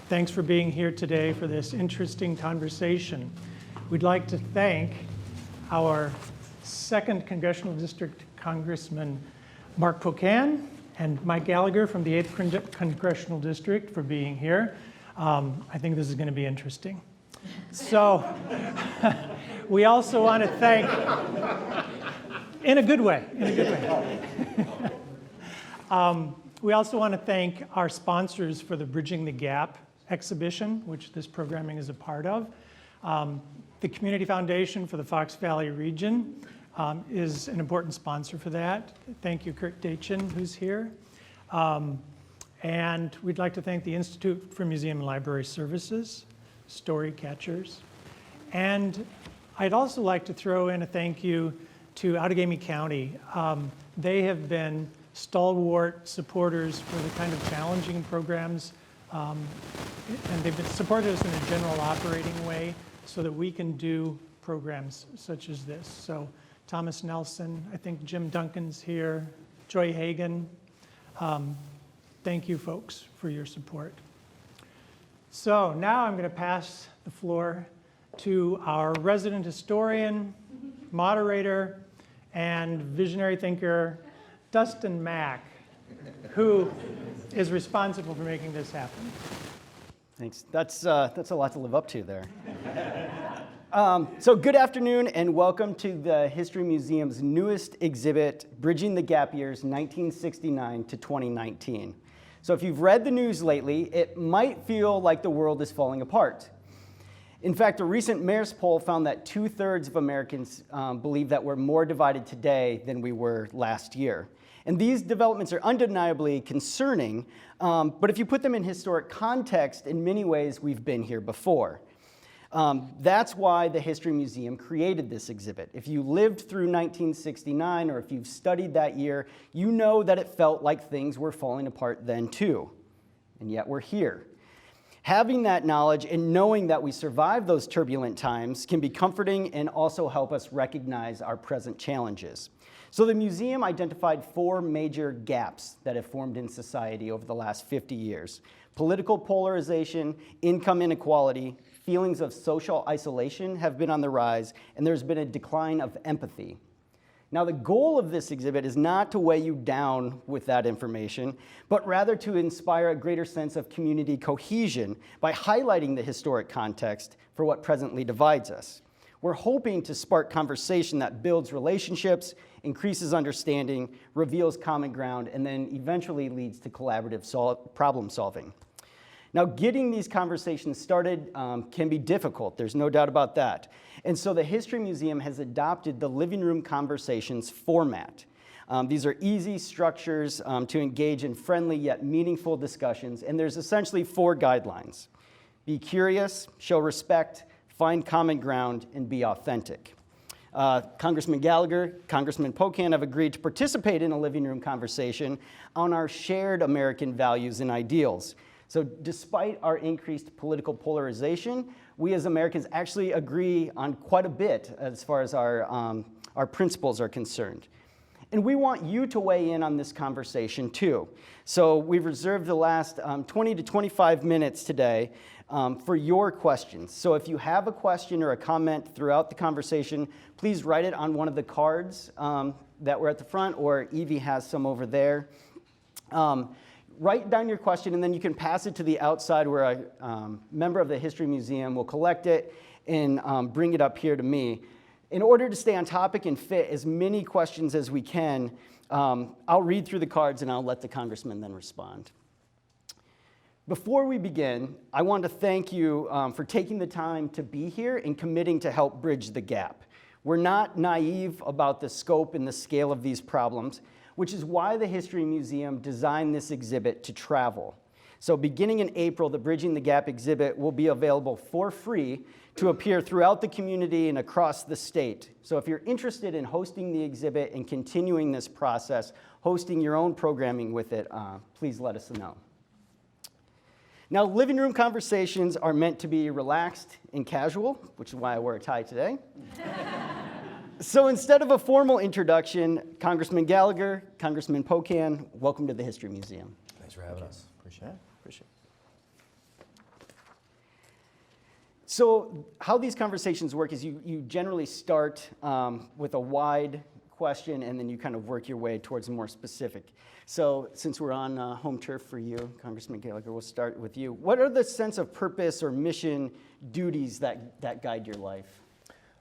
Thanks for being here today for this interesting conversation. We'd like to thank our 2nd Congressional District Congressman Mark Pocan and Mike Gallagher from the 8th Congressional District for being here. I think this is going to be interesting. So we also want to thank, in a good way, we also want to thank our sponsors for the Bridging the Gap exhibition, which this programming is a part of. The Community Foundation for the Fox Valley region is an important sponsor for that. Thank you, Kurt Dachin, who's here. And we'd like to thank the Institute for Museum and Library Services, Story Catchers. And I'd also like to throw in a thank you to Outagamie County. They have been stalwart supporters for the kind of challenging programs, and they've been supported us in a general operating way so that we can do programs such as this. So Thomas Nelson, I think Jim Duncan's here, Joy Hagan. Thank you folks for your support. So now I'm going to pass the floor to our resident historian, moderator, and visionary thinker, Dustin Mack, who is responsible for making this happen. Thanks. That's a lot to live up to there. So good afternoon and welcome to the History Museum's newest exhibit, Bridging the Gap Years 1969 to 2019. So if you've read the news lately, it might feel like the world is falling apart. In fact, a recent Mayor's poll found that 2/3 of Americans believe that we're more divided today than we were last year. And these developments are undeniably concerning, but if you put them in historic context, in many ways, we've been here before. That's why the History Museum created this exhibit. If you lived through 1969, or if you've studied that year, you know that it felt like things were falling apart then too, and yet we're here. Having that knowledge and knowing that we survived those turbulent times can be comforting and also help us recognize our present challenges. So the museum identified 4 major gaps that have formed in society over the last 50 years. Political polarization, income inequality, feelings of social isolation have been on the rise, and there's been a decline of empathy. Now, the goal of this exhibit is not to weigh you down with that information, but rather to inspire a greater sense of community cohesion by highlighting the historic context for what presently divides us. We're hoping to spark conversation that builds relationships, increases understanding, reveals common ground, and then eventually leads to collaborative problem solving. Now, getting these conversations started can be difficult, there's no doubt about that. And so the History Museum has adopted the living room conversations format. These are easy structures to engage in friendly yet meaningful discussions, and there's essentially 4 guidelines. Be curious, show respect, find common ground, and be authentic. Congressman Gallagher, Congressman Pocan have agreed to participate in a living room conversation on our shared American values and ideals. So despite our increased political polarization, we as Americans actually agree on quite a bit as far as our principles are concerned. And we want you to weigh in on this conversation too. So we've reserved the last 20 to 25 minutes today for your questions. So if you have a question or a comment throughout the conversation, please write it on one of the cards that were at the front, or Evie has some over there. Write down your question, and then you can pass it to the outside where a member of the History Museum will collect it and bring it up here to me. In order to stay on topic and fit as many questions as we can, I'll read through the cards and I'll let the congressman then respond. Before we begin, I want to thank you for taking the time to be here and committing to help bridge the gap. We're not naive about the scope and the scale of these problems, which is why the History Museum designed this exhibit to travel. So beginning in April, the Bridging the Gap exhibit will be available for free to appear throughout the community and across the state. So if you're interested in hosting the exhibit and continuing this process, hosting your own programming with it, please let us know. Now, living room conversations are meant to be relaxed and casual, which is why I wore a tie today. So instead of a formal introduction, Congressman Gallagher, Congressman Pocan, welcome to the History Museum. Thanks for having us. Appreciate it. Appreciate So how these conversations work is you generally start with a wide question, and then you kind of work your way towards more specific. So since we're on home turf for you, Congressman Gallagher, we'll start with you. What are the sense of purpose or mission duties that guide your life?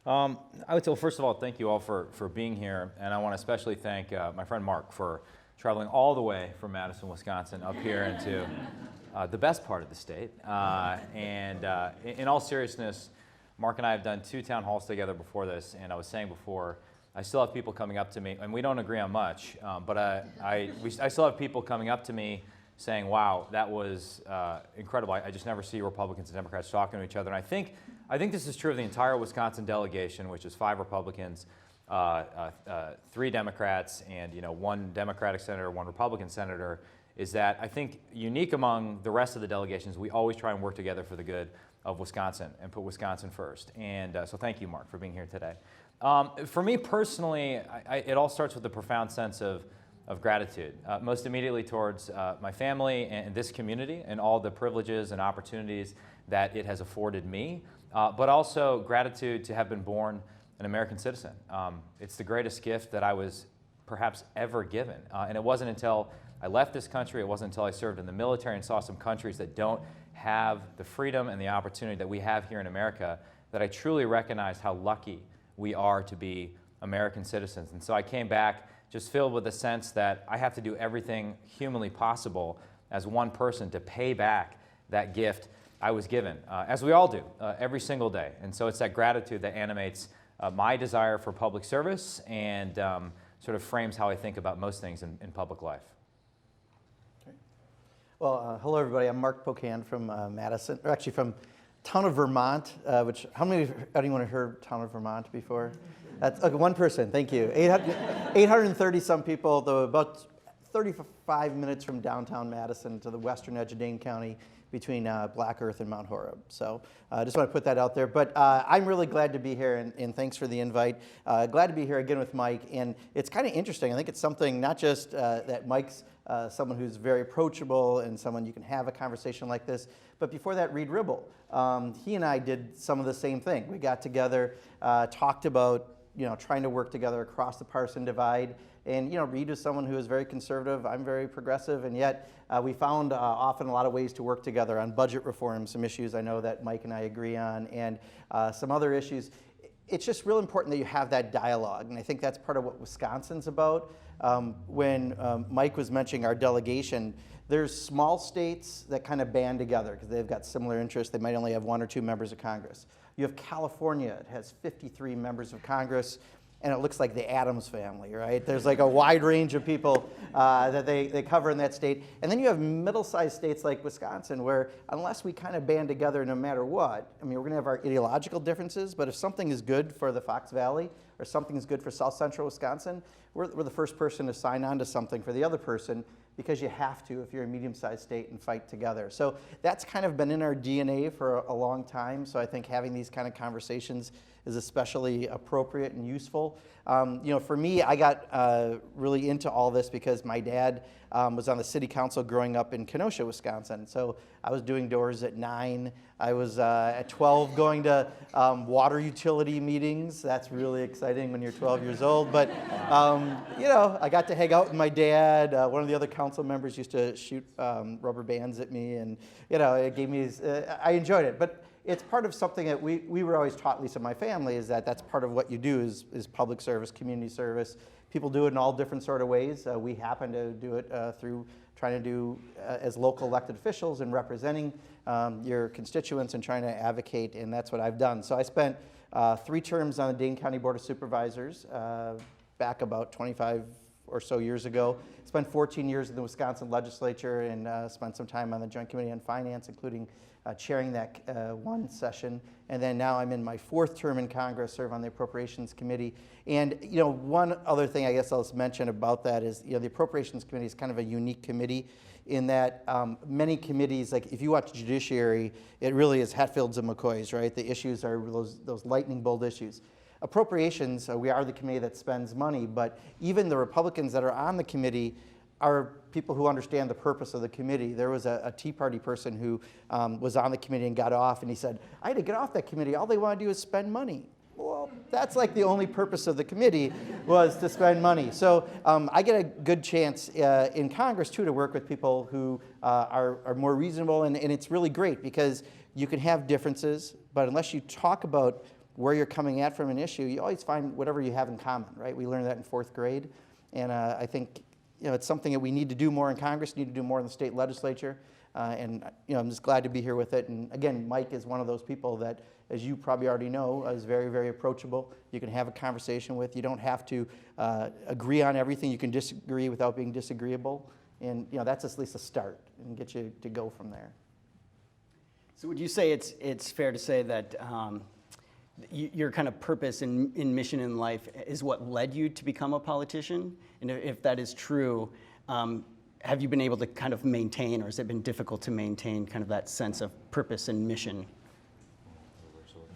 I would say, well, first of all, thank you all for being here, and I want to especially thank my friend Mark for traveling all the way from Madison, Wisconsin, up here into the best part of the state. In all seriousness, Mark and I have done 2 town halls together before this, and I was saying before, I still have people coming up to me, and we don't agree on much, but I still have people coming up to me saying, wow, that was incredible. I just never see Republicans and Democrats talking to each other. And I think this is true of the entire Wisconsin delegation, which is 5 Republicans, 3 Democrats, and 1 Democratic senator, 1 Republican senator, is that I think unique among the rest of the delegations, we always try and work together for the good of Wisconsin and put Wisconsin first. And so thank you, Mark, for being here today. For me personally, it all starts with a profound sense of gratitude, most immediately towards my family and this community and all the privileges and opportunities that it has afforded me, but also gratitude to have been born an American citizen. It's the greatest gift that I was perhaps ever given. And it wasn't until I left this country, it wasn't until I served in the military and saw some countries that don't have the freedom and the opportunity that we have here in America that I truly recognized how lucky we are to be American citizens. And so I came back just filled with a sense that I have to do everything humanly possible as one person to pay back that gift I was given, as we all do, every single day. And so it's that gratitude that animates my desire for public service and sort of frames how I think about most things in public life. Well, hello everybody. I'm Mark Pocan from Madison, or actually from town of Vermont, which, how many of anyone have heard town of Vermont before? That's okay, 1 person, thank you. 830 some people, though about 35 minutes from downtown Madison to the western edge of Dane County between Black Earth and Mount Horeb. So I just want to put that out there. But I'm really glad to be here, and thanks for the invite. Glad to be here again with Mike. And it's kind of interesting. I think it's something not just that Mike's someone who's very approachable and someone you can have a conversation like this, but before that, Reed Ribble. He and I did some of the same thing. We got together, talked about trying to work together across the partisan divide. And Reed is someone who is very conservative. I'm very progressive, and yet we found often a lot of ways to work together on budget reform, some issues I know that Mike and I agree on, and some other issues. It's just real important that you have that dialogue, and I think that's part of what Wisconsin's about. When Mike was mentioning our delegation, there's small states that kind of band together because they've got similar interests. They might only have 1 or 2 members of Congress. You have California, it has 53 members of Congress, and it looks like the Addams family, right? There's like a wide range of people that they cover in that state. And then you have middle-sized states like Wisconsin where unless we kind of band together no matter what, I mean, we're gonna have our ideological differences, but if something is good for the Fox Valley or something is good for South Central Wisconsin, we're the first person to sign on to something for the other person because you have to if you're a medium-sized state and fight together. So that's kind of been in our DNA for a long time. So I think having these kind of conversations is especially appropriate and useful. For me, I got really into all this because my dad was on the city council growing up in Kenosha, Wisconsin. So I was doing doors at 9. I was at 12 going to water utility meetings. That's really exciting when you're 12 years old. But, I got to hang out with my dad. One of the other council members used to shoot rubber bands at me. And, it gave me, I enjoyed it. But it's part of something that we were always taught, at least in my family, is that's part of what you do is public service, community service. People do it in all different sort of ways. We happen to do it through trying to do as local elected officials and representing your constituents and trying to advocate, and that's what I've done. So I spent 3 terms on the Dane County Board of Supervisors back about 25 or so years ago. Spent 14 years in the Wisconsin legislature and spent some time on the Joint Committee on Finance, including chairing that one session. And then now I'm in my 4th term in Congress, serve on the Appropriations Committee. And one other thing I guess I'll mention about that is the Appropriations Committee is kind of a unique committee in that many committees, like if you watch Judiciary, it really is Hatfields and McCoys, right? The issues are those lightning bolt issues. Appropriations, we are the committee that spends money, but even the Republicans that are on the committee are people who understand the purpose of the committee. There was a Tea Party person who was on the committee and got off, and he said, I had to get off that committee. All they want to do is spend money. Well, that's like the only purpose of the committee was to spend money. So I get a good chance in Congress, too, to work with people who are more reasonable, and it's really great because you can have differences, but unless you talk about where you're coming at from an issue, you always find whatever you have in common, right? We learned that in 4th grade, and I think it's something that we need to do more in Congress, need to do more in the state legislature, and I'm just glad to be here with it. And again, Mike is one of those people that, as you probably already know, is very, very approachable. You can have a conversation with. You don't have to agree on everything. You can disagree without being disagreeable, and that's at least a start and get you to go from there. So would you say it's fair to say that your kind of purpose and mission in life is what led you to become a politician? And if that is true, have you been able to kind of maintain, or has it been difficult to maintain kind of that sense of purpose and mission?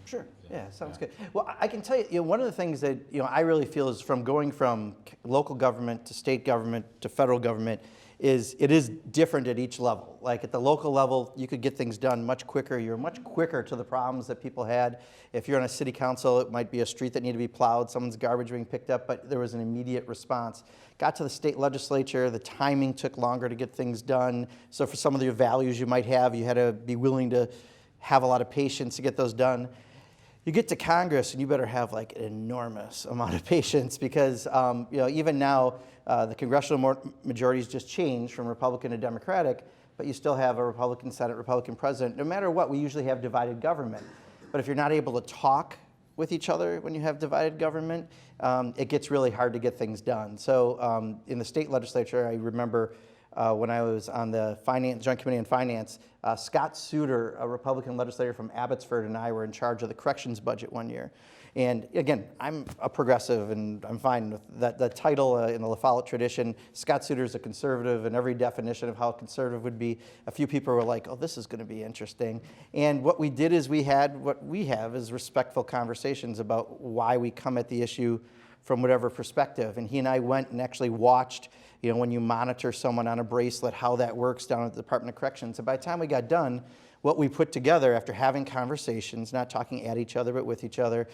Sure. Yeah, sounds good. Well, I can tell you, one of the things that I really feel is from going from local government to state government to federal government is it is different at each level. Like at the local level, you could get things done much quicker. You're much quicker to the problems that people had. If you're on a city council, it might be a street that needed to be plowed, someone's garbage being picked up, but there was an immediate response. Got to the state legislature, the timing took longer to get things done. So for some of the values you might have, you had to be willing to have a lot of patience to get those done. You get to Congress and you better have like an enormous amount of patience because even now the congressional majorities just changed from Republican to Democratic, but you still have a Republican Senate, Republican president. No matter what, we usually have divided government. But if you're not able to talk with each other when you have divided government, it gets really hard to get things done. So in the state legislature, I remember when I was on the Joint Committee on Finance, Scott Souter, a Republican legislator from Abbotsford, and I were in charge of the corrections budget one year. And again, I'm a progressive, and I'm fine with that. The title in the La Follette tradition, Scott Souter is a conservative, and every definition of how a conservative would be, a few people were like, oh, this is going to be interesting. And what we did is what we have is respectful conversations about why we come at the issue from whatever perspective. And he and I went and actually watched, when you monitor someone on a bracelet, how that works down at the Department of Corrections. And by the time we got done, what we put together after having conversations, not talking at each other, but with each other,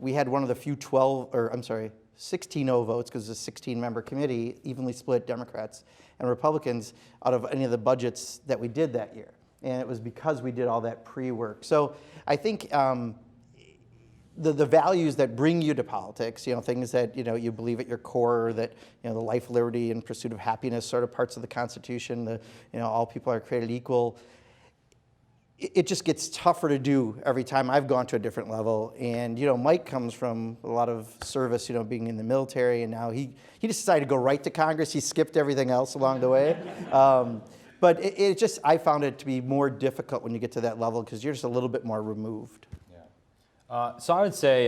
we had one of the few 16-0 votes, because it's a 16-member committee, evenly split Democrats and Republicans, out of any of the budgets that we did that year. And it was because we did all that pre-work. So I think the values that bring you to politics, things that, you believe at your core, that, the life, liberty, and pursuit of happiness, sort of parts of the Constitution, all people are created equal. It just gets tougher to do every time I've gone to a different level. And, Mike comes from a lot of service, being in the military, and now he just decided to go right to Congress. He skipped everything else along the way. But I found it to be more difficult when you get to that level because you're just a little bit more removed. So I would say,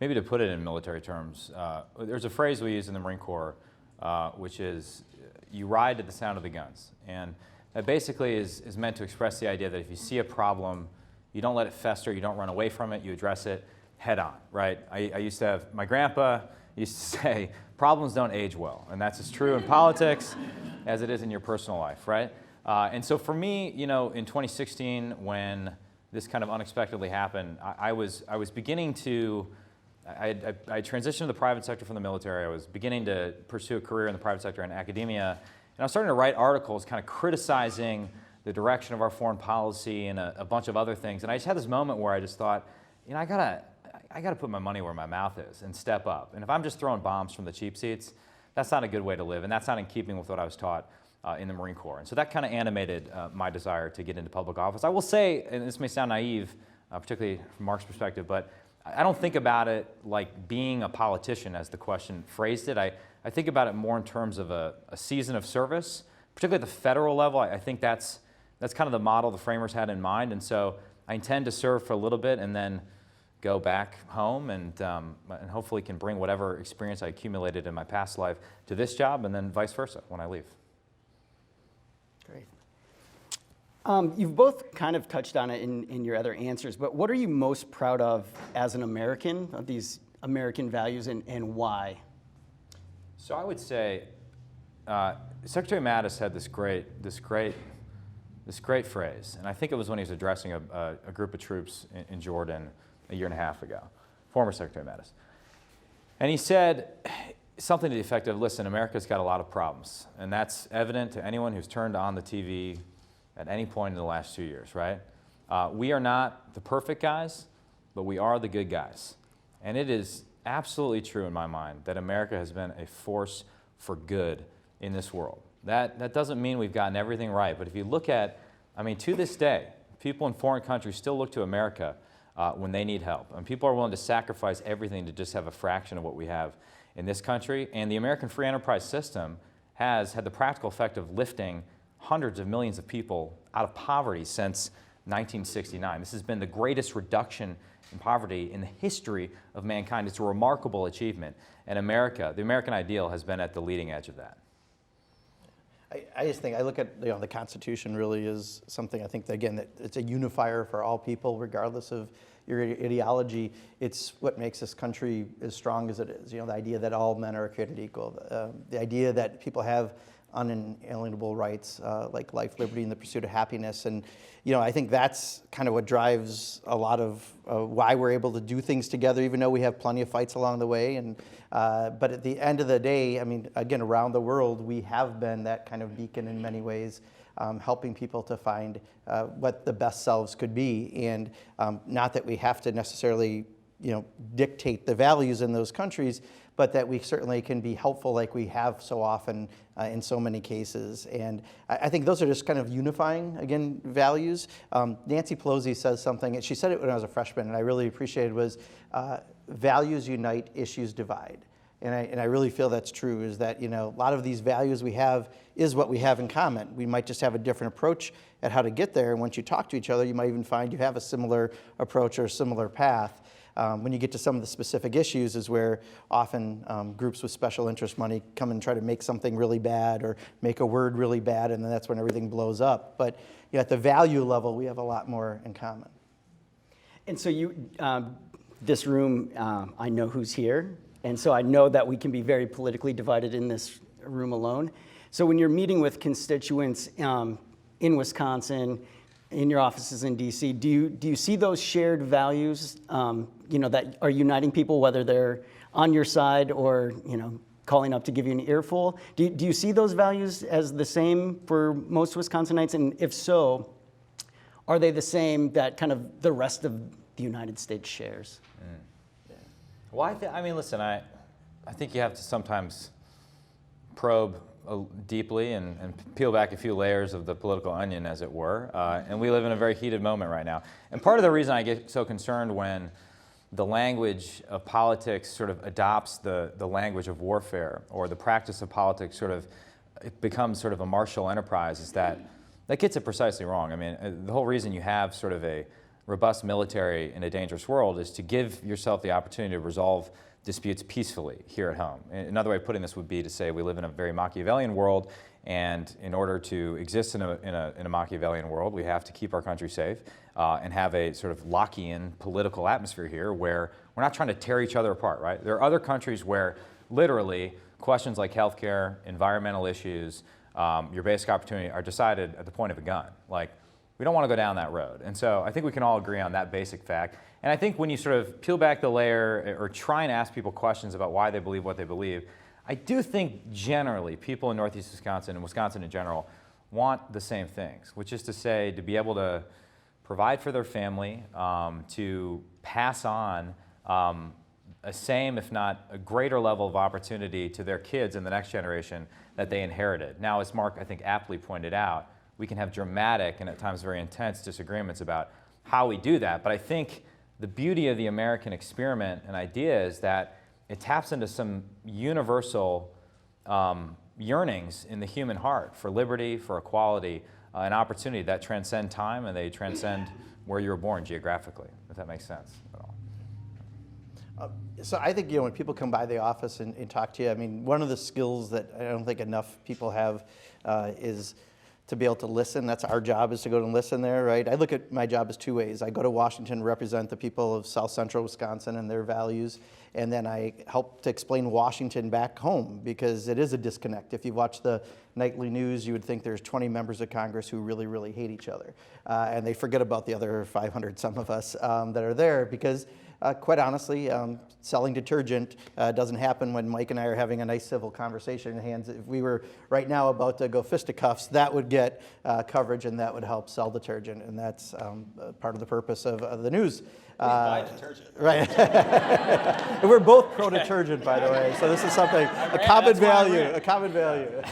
maybe to put it in military terms, there's a phrase we use in the Marine Corps, which is, you ride to the sound of the guns. And that basically is meant to express the idea that if you see a problem, you don't let it fester, you don't run away from it, you address it head on, right? I used to have, my grandpa used to say, problems don't age well. And that's as true in politics as it is in your personal life, right? And so for me, in 2016, when this kind of unexpectedly happened, I was beginning to, I transitioned to the private sector from the military. I was beginning to pursue a career in the private sector and academia. And I was starting to write articles kind of criticizing the direction of our foreign policy and a bunch of other things. And I just had this moment where I just thought, I gotta put my money where my mouth is and step up. And if I'm just throwing bombs from the cheap seats, that's not a good way to live. And that's not in keeping with what I was taught in the Marine Corps. And so that kind of animated my desire to get into public office. I will say, and this may sound naive, particularly from Mark's perspective, but I don't think about it like being a politician as the question phrased it. I think about it more in terms of a season of service, particularly at the federal level. I think that's kind of the model the framers had in mind. And so I intend to serve for a little bit and then go back home and hopefully can bring whatever experience I accumulated in my past life to this job and then vice versa when I leave. Great. You've both kind of touched on it in your other answers, but what are you most proud of as an American, of these American values, and why? So I would say Secretary Mattis had this great phrase, and I think it was when he was addressing a group of troops in Jordan a year and a half ago, former Secretary Mattis. And he said something to the effect of, listen, America's got a lot of problems, and that's evident to anyone who's turned on the TV at any point in the last 2 years, right? We are not the perfect guys, but we are the good guys. And it is absolutely true in my mind that America has been a force for good in this world. That doesn't mean we've gotten everything right, but if you look at, I mean, to this day, people in foreign countries still look to America when they need help. And people are willing to sacrifice everything to just have a fraction of what we have in this country. And the American free enterprise system has had the practical effect of lifting hundreds of millions of people out of poverty since 1969. This has been the greatest reduction in poverty in the history of mankind. It's a remarkable achievement. And America, the American ideal, has been at the leading edge of that. I just think, I look at, the Constitution really is something, I think, that, again, that it's a unifier for all people, regardless of your ideology. It's what makes this country as strong as it is. The idea that all men are created equal, the idea that people have unalienable rights like life, liberty, and the pursuit of happiness. And I think that's kind of what drives a lot of why we're able to do things together, even though we have plenty of fights along the way. And but at the end of the day, I mean, again, around the world, we have been that kind of beacon in many ways, helping people to find what the best selves could be. And not that we have to necessarily dictate the values in those countries, but that we certainly can be helpful like we have so often in so many cases. And I think those are just kind of unifying, again, values. Nancy Pelosi says something, and she said it when I was a freshman, and I really appreciated, was values unite, issues divide. And I really feel that's true, is that a lot of these values we have is what we have in common. We might just have a different approach at how to get there, and once you talk to each other, you might even find you have a similar approach or a similar path. When you get to some of the specific issues is where often groups with special interest money come and try to make something really bad or make a word really bad, and then that's when everything blows up. But at the value level, we have a lot more in common. And so this room, I know who's here, and so I know that we can be very politically divided in this room alone. So when you're meeting with constituents in Wisconsin, in your offices in DC, do you see those shared values, that are uniting people, whether they're on your side or, calling up to give you an earful? Do you see those values as the same for most Wisconsinites? And if so, are they the same that kind of the rest of the United States shares? Yeah. Well, I mean, listen, I think you have to sometimes probe deeply and peel back a few layers of the political onion, as it were. And we live in a very heated moment right now. And part of the reason I get so concerned when the language of politics sort of adopts the language of warfare, or the practice of politics it becomes sort of a martial enterprise, is that gets it precisely wrong. I mean, the whole reason you have sort of a robust military in a dangerous world is to give yourself the opportunity to resolve disputes peacefully here at home. Another way of putting this would be to say we live in a very Machiavellian world, and in order to exist in a Machiavellian world, we have to keep our country safe and have a sort of Lockean political atmosphere here where we're not trying to tear each other apart, right? There are other countries where literally questions like healthcare, environmental issues, your basic opportunity are decided at the point of a gun. Like, we don't want to go down that road. And so I think we can all agree on that basic fact. And I think when you sort of peel back the layer or try and ask people questions about why they believe what they believe, I do think generally people in Northeast Wisconsin and Wisconsin in general want the same things, which is to say to be able to provide for their family, to pass on a same, if not a greater level of opportunity to their kids in the next generation that they inherited. Now, as Mark, I think, aptly pointed out, we can have dramatic and at times very intense disagreements about how we do that. But I think the beauty of the American experiment and idea is that it taps into some universal yearnings in the human heart for liberty, for equality, and opportunity that transcend time, and they transcend where you were born geographically, if that makes sense at all. So I think, when people come by the office and talk to you, I mean, one of the skills that I don't think enough people have is to be able to listen. That's our job, is to go and listen there, right? I look at my job as two ways. I go to Washington to represent the people of South Central Wisconsin and their values, and then I help to explain Washington back home, because it is a disconnect. If you watch the nightly news, you would think there's 20 members of Congress who really, really hate each other. And they forget about the other 500, some of us, that are there, because quite honestly, selling detergent doesn't happen when Mike and I are having a nice civil conversation in hands. If we were right now about to go fisticuffs, that would get coverage, and that would help sell detergent, and that's part of the purpose of the news. Buy detergent. Right. And we're both pro-detergent, by the way, so this is something, a common value.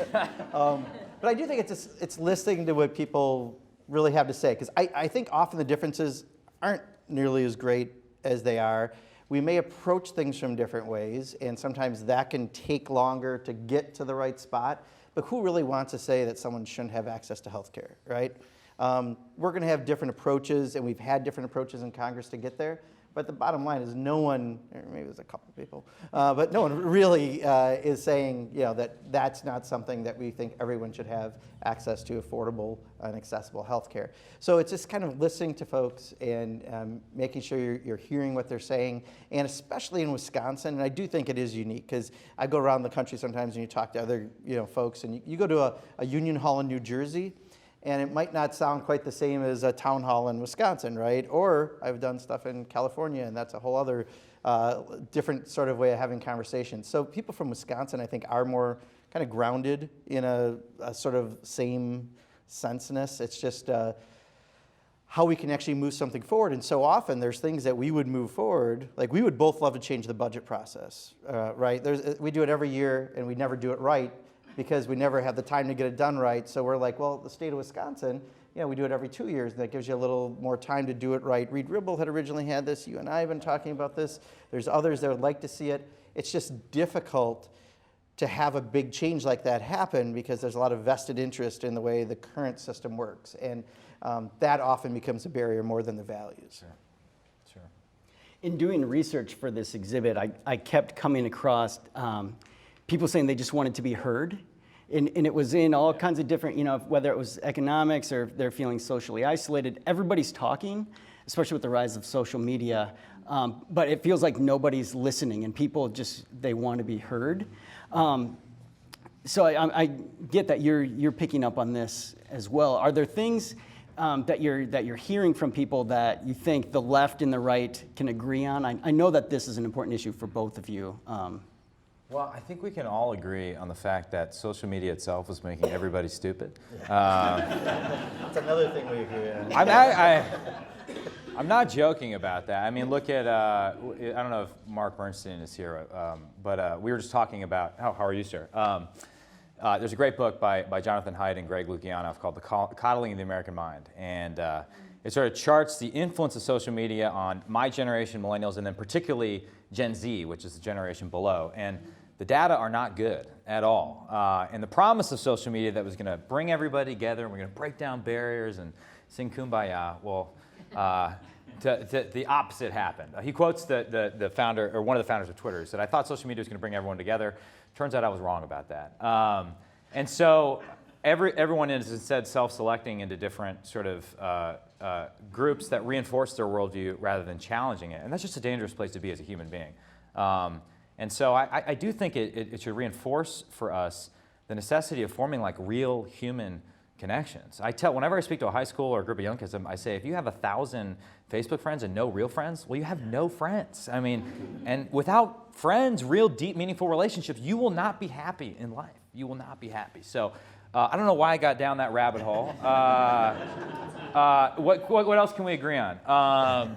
But I do think it's listening to what people really have to say, because I think often the differences aren't nearly as great as they are. We may approach things from different ways, and sometimes that can take longer to get to the right spot. But who really wants to say that someone shouldn't have access to health care, right? We're going to have different approaches, and we've had different approaches in Congress to get there. But the bottom line is no one, or maybe there's a couple people, but no one really is saying, that that's not something that we think everyone should have access to affordable and accessible health care. So it's just kind of listening to folks and making sure you're hearing what they're saying, and especially in Wisconsin. And I do think it is unique, because I go around the country sometimes and you talk to other folks, and you go to a union hall in New Jersey, and it might not sound quite the same as a town hall in Wisconsin, right? Or I've done stuff in California, and that's a whole other different sort of way of having conversations. So people from Wisconsin, I think, are more kind of grounded in a sort of same senseness. It's just how we can actually move something forward. And so often there's things that we would move forward, like we would both love to change the budget process, right? We do it every year, and we never do it right, because we never have the time to get it done right. So we're like, well, the state of Wisconsin, we do it every 2 years, and that gives you a little more time to do it right. Reed Ribble had originally had this. You and I have been talking about this. There's others that would like to see it. It's just difficult to have a big change like that happen, because there's a lot of vested interest in the way the current system works. And that often becomes a barrier more than the values. Sure. In doing research for this exhibit, I kept coming across people saying they just wanted to be heard. And it was in all kinds of different, whether it was economics or if they're feeling socially isolated, everybody's talking, especially with the rise of social media. But it feels like nobody's listening, and people they want to be heard. So I get that you're picking up on this as well. Are there things that you're hearing from people that you think the left and the right can agree on? I know that this is an important issue for both of you. Well, I think we can all agree on the fact that social media itself is making everybody stupid. That's another thing we agree on. I'm not joking about that. I mean, look at, I don't know if Mark Bernstein is here, but we were just talking about, how are you, sir? There's a great book by Jonathan Haidt and Greg Lukianoff called The Coddling of the American Mind. And it sort of charts the influence of social media on my generation, millennials, and then particularly Gen Z, which is the generation below. And the data are not good at all. And the promise of social media that was going to bring everybody together, and we're going to break down barriers and sing Kumbaya, well, the opposite happened. He quotes the founder, or one of the founders of Twitter, who said, "I thought social media was going to bring everyone together. Turns out I was wrong about that." And so everyone is instead self-selecting into different sort of groups that reinforce their worldview rather than challenging it. And that's just a dangerous place to be as a human being. And so I do think it should reinforce for us the necessity of forming like real human connections. Whenever I speak to a high school or a group of young kids, I say, if you have 1,000 Facebook friends and no real friends, well, you have no friends. I mean, and without friends, real, deep, meaningful relationships, you will not be happy in life. You will not be happy. So I don't know why I got down that rabbit hole. What else can we agree on?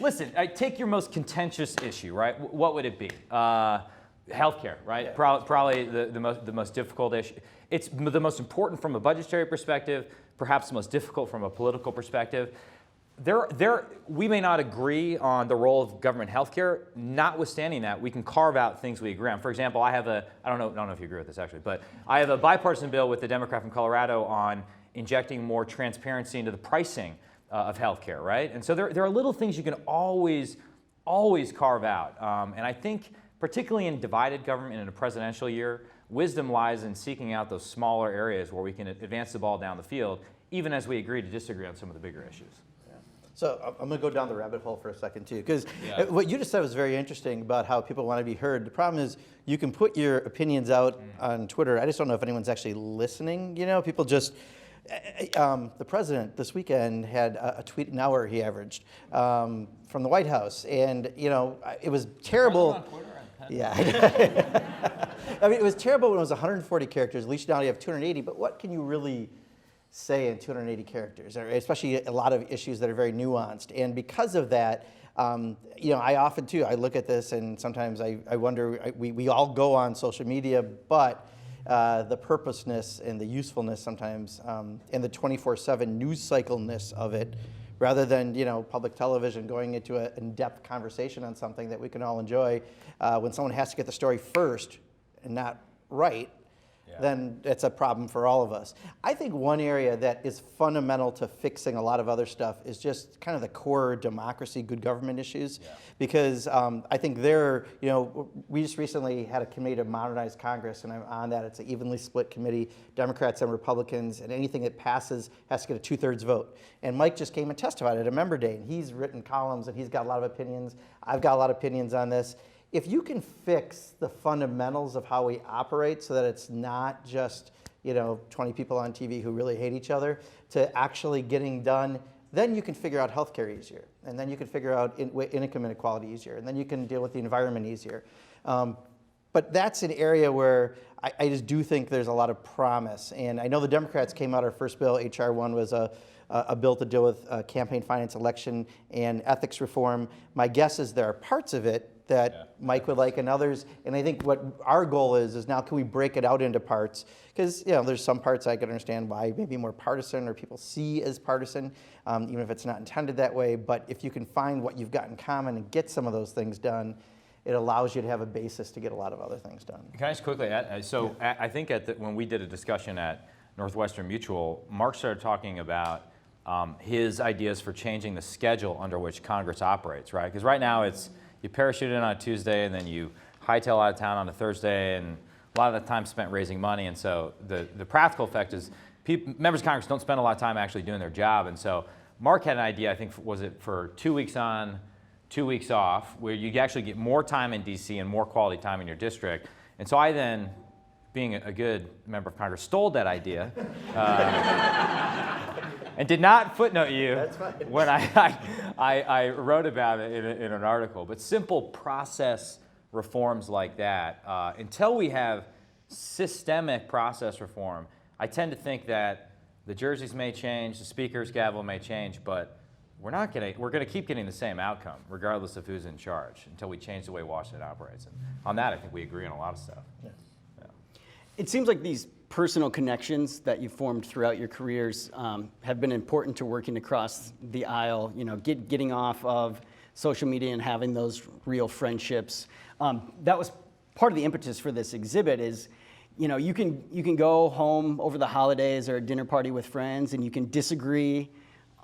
Listen, take your most contentious issue, right? What would it be? Healthcare, right? Yeah. Probably the most difficult issue. It's the most important from a budgetary perspective, perhaps the most difficult from a political perspective. We may not agree on the role of government healthcare. Notwithstanding that, we can carve out things we agree on. For example, I don't know if you agree with this actually, but I have a bipartisan bill with the Democrat from Colorado on injecting more transparency into the pricing of healthcare, right? And so there are little things you can always carve out. And I think particularly in divided government in a presidential year, wisdom lies in seeking out those smaller areas where we can advance the ball down the field, even as we agree to disagree on some of the bigger issues. So I'm going to go down the rabbit hole for a second too, because what you just said was very interesting about how people want to be heard. The problem is you can put your opinions out on Twitter. I just don't know if anyone's actually listening. You know, people just. The president this weekend had a tweet an hour he averaged from the White House, and you know it was terrible. On Twitter, yeah, I mean it was terrible when it was 140 characters. At least now you have 280. But what can you really say in 280 characters, especially a lot of issues that are very nuanced? And because of that, you know, I often too, I look at this and sometimes I wonder, we all go on social media, but the purposeness and the usefulness sometimes, and the 24/7 news cycle-ness of it, rather than, you know, public television going into an in-depth conversation on something that we can all enjoy, when someone has to get the story first and not right, then it's a problem for all of us. I think one area that is fundamental to fixing a lot of other stuff is just kind of the core democracy, good government issues. Because I think you know, we just recently had a committee to modernize Congress, and I'm on that. It's an evenly split committee, Democrats and Republicans, and anything that passes has to get a 2/3 vote. And Mike just came and testified at a member day, and he's written columns, and he's got a lot of opinions. I've got a lot of opinions on this. If you can fix the fundamentals of how we operate so that it's not just, you know, 20 people on TV who really hate each other, to actually getting done, then you can figure out healthcare easier. And then you can figure out income inequality easier. And then you can deal with the environment easier. But that's an area where I just do think there's a lot of promise. And I know the Democrats came out, our first bill, H.R. 1, was a bill to deal with campaign finance, election, and ethics reform. My guess is there are parts of it that Mike would like and others. And I think what our goal is now can we break it out into parts? Because, you know, there's some parts I can understand why maybe more partisan or people see as partisan, even if it's not intended that way. But if you can find what you've got in common and get some of those things done, it allows you to have a basis to get a lot of other things done. Can I just quickly add? So I think when we did a discussion at Northwestern Mutual, Mark started talking about his ideas for changing the schedule under which Congress operates, right? Because right now it's you parachute in on a Tuesday and then you hightail out of town on a Thursday, and a lot of the time spent raising money. And so the practical effect is members of Congress don't spend a lot of time actually doing their job. And so Mark had an idea, I think, was it for 2 weeks on, 2 weeks off, where you actually get more time in DC and more quality time in your district. And so I then, being a good member of Congress, stole that idea. And did not footnote you when I wrote about it in an article. But simple process reforms like that, until we have systemic process reform, I tend to think that the jerseys may change, the speaker's gavel may change, but we're going to keep getting the same outcome, regardless of who's in charge, until we change the way Washington operates. And on that, I think we agree on a lot of stuff. It seems like these personal connections that you formed throughout your careers have been important to working across the aisle, you know, getting off of social media and having those real friendships. That was part of the impetus for this exhibit is, you know, you can go home over the holidays or a dinner party with friends and you can disagree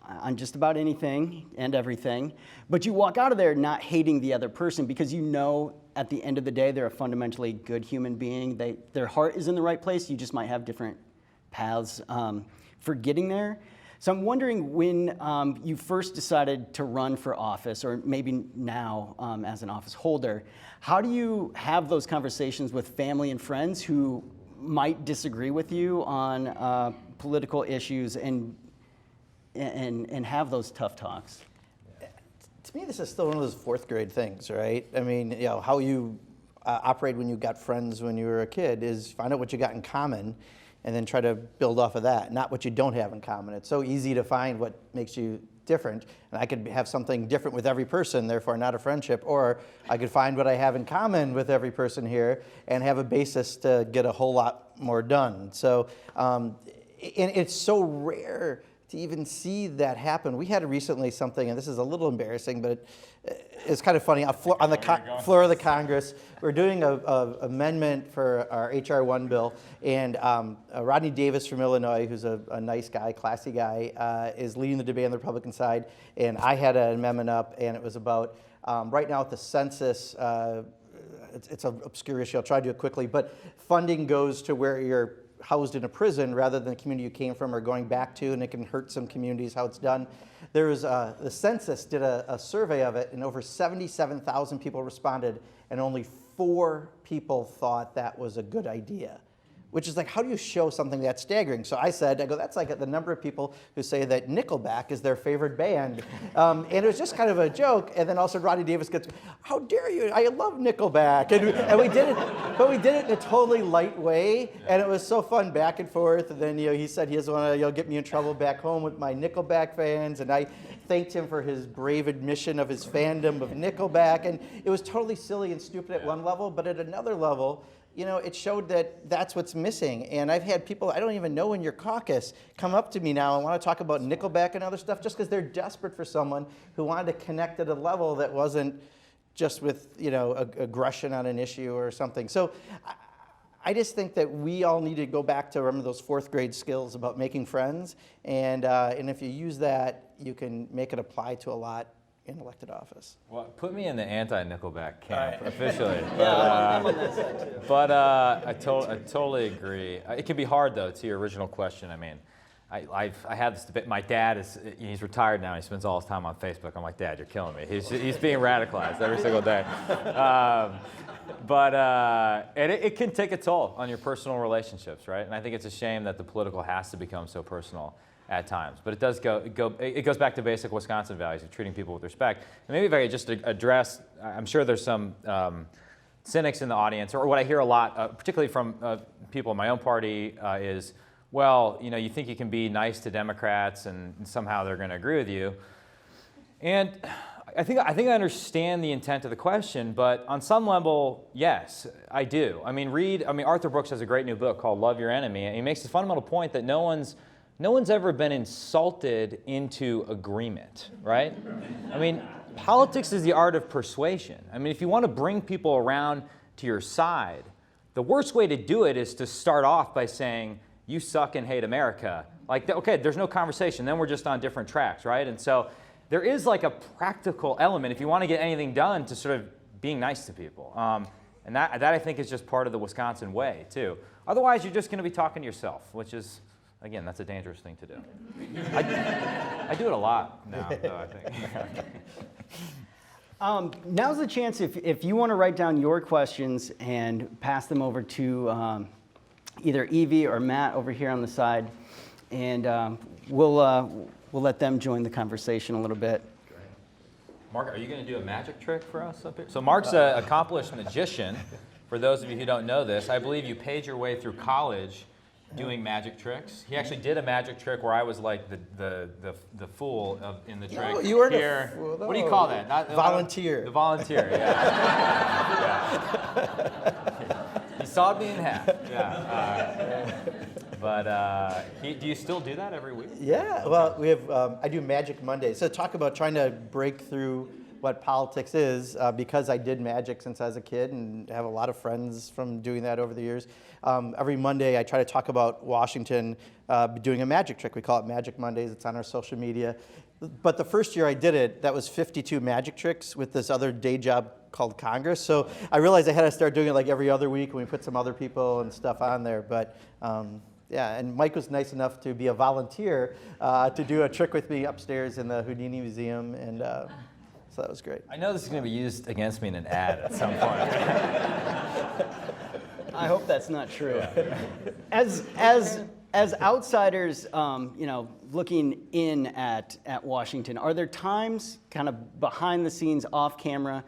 on just about anything and everything, but you walk out of there not hating the other person because you know at the end of the day they're a fundamentally good human being. Their heart is in the right place. You just might have different paths for getting there. So I'm wondering when you first decided to run for office, or maybe now as an office holder, how do you have those conversations with family and friends who might disagree with you on political issues and have those tough talks? To me, this is still one of those fourth grade things, right? I mean, you know, how you operate when you got friends when you were a kid is find out what you got in common and then try to build off of that, not what you don't have in common. It's so easy to find what makes you different, and I could have something different with every person, therefore not a friendship, or I could find what I have in common with every person here and have a basis to get a whole lot more done. So, and it's so rare to even see that happen. We had recently something, and this is a little embarrassing, but it's kind of funny. On the floor of the Congress, we're doing an amendment for our H.R. 1 bill, and Rodney Davis from Illinois, who's a nice guy, classy guy, is leading the debate on the Republican side, and I had an amendment up, and it was about, right now with the census, it's an obscure issue. I'll try to do it quickly. But funding goes to where you're housed in a prison rather than the community you came from or going back to, and it can hurt some communities how it's done. There's the census did a survey of it, and over 77,000 people responded, and only 4 people thought that was a good idea. Which is like, how do you show something that staggering? So I said, that's like the number of people who say that Nickelback is their favorite band. And it was just kind of a joke. And then also Rodney Davis gets, how dare you? I love Nickelback. And we did it, but we did it in a totally light way. And it was so fun back and forth. And then he said he doesn't want to get me in trouble back home with my Nickelback fans. And I thanked him for his brave admission of his fandom of Nickelback. And it was totally silly and stupid at one level, but at another level, it showed that that's what's missing. And I've had people I don't even know in your caucus come up to me now and want to talk about Nickelback and other stuff just because they're desperate for someone who wanted to connect at a level that wasn't just with, aggression on an issue or something. So I just think that we all need to go back to remember those 4th grade skills about making friends. And if you use that, you can make it apply to a lot in elected office. Well, put me in the anti-Nickelback camp officially. I'm on that side too. But I totally agree. It can be hard though. To your original question, I mean, I had this debate. My dad he's retired now. He spends all his time on Facebook. I'm like, Dad, you're killing me. He's being radicalized every single day. And it can take a toll on your personal relationships, right? And I think it's a shame that the political has to become so personal at times, but it does it goes back to basic Wisconsin values of treating people with respect. And maybe if I could just address, I'm sure there's some cynics in the audience, or what I hear a lot, particularly from people in my own party, is, well, you think you can be nice to Democrats and somehow they're going to agree with you. And I think I understand the intent of the question, but on some level, yes, I do. Arthur Brooks has a great new book called Love Your Enemy, and he makes the fundamental point that no one's ever been insulted into agreement, right? Politics is the art of persuasion. If you want to bring people around to your side, the worst way to do it is to start off by saying, you suck and hate America. Okay, there's no conversation, then we're just on different tracks, right? And so there is like a practical element if you want to get anything done to sort of being nice to people. And that I think is just part of the Wisconsin way, too. Otherwise, you're just going to be talking to yourself, which is, again, that's a dangerous thing to do. I do it a lot now, though, I think. Now's the chance if you want to write down your questions and pass them over to either Evie or Matt over here on the side, and we'll let them join the conversation a little bit. Mark, are you going to do a magic trick for us up here? So Mark's an accomplished magician. For those of you who don't know this, I believe you paid your way through college doing magic tricks. He actually did a magic trick where I was like the fool in the trick. No, you weren't here. A fool. No. What do you call that? Volunteer. The volunteer, yeah. He sawed me in half. Yeah. Do you still do that every week? Yeah. Well, we have. I do Magic Mondays. So talk about trying to break through what politics is, because I did magic since I was a kid and have a lot of friends from doing that over the years. Every Monday I try to talk about Washington doing a magic trick. We call it Magic Mondays. It's on our social media. But the first year I did it, that was 52 magic tricks with this other day job called Congress. So I realized I had to start doing it like every other week, and we put some other people and stuff on there. But yeah, and Mike was nice enough to be a volunteer to do a trick with me upstairs in the Houdini Museum, and so that was great. I know this is going to be used against me in an ad at some point. I hope that's not true. As outsiders, looking in at Washington, are there times, kind of behind the scenes, off camera,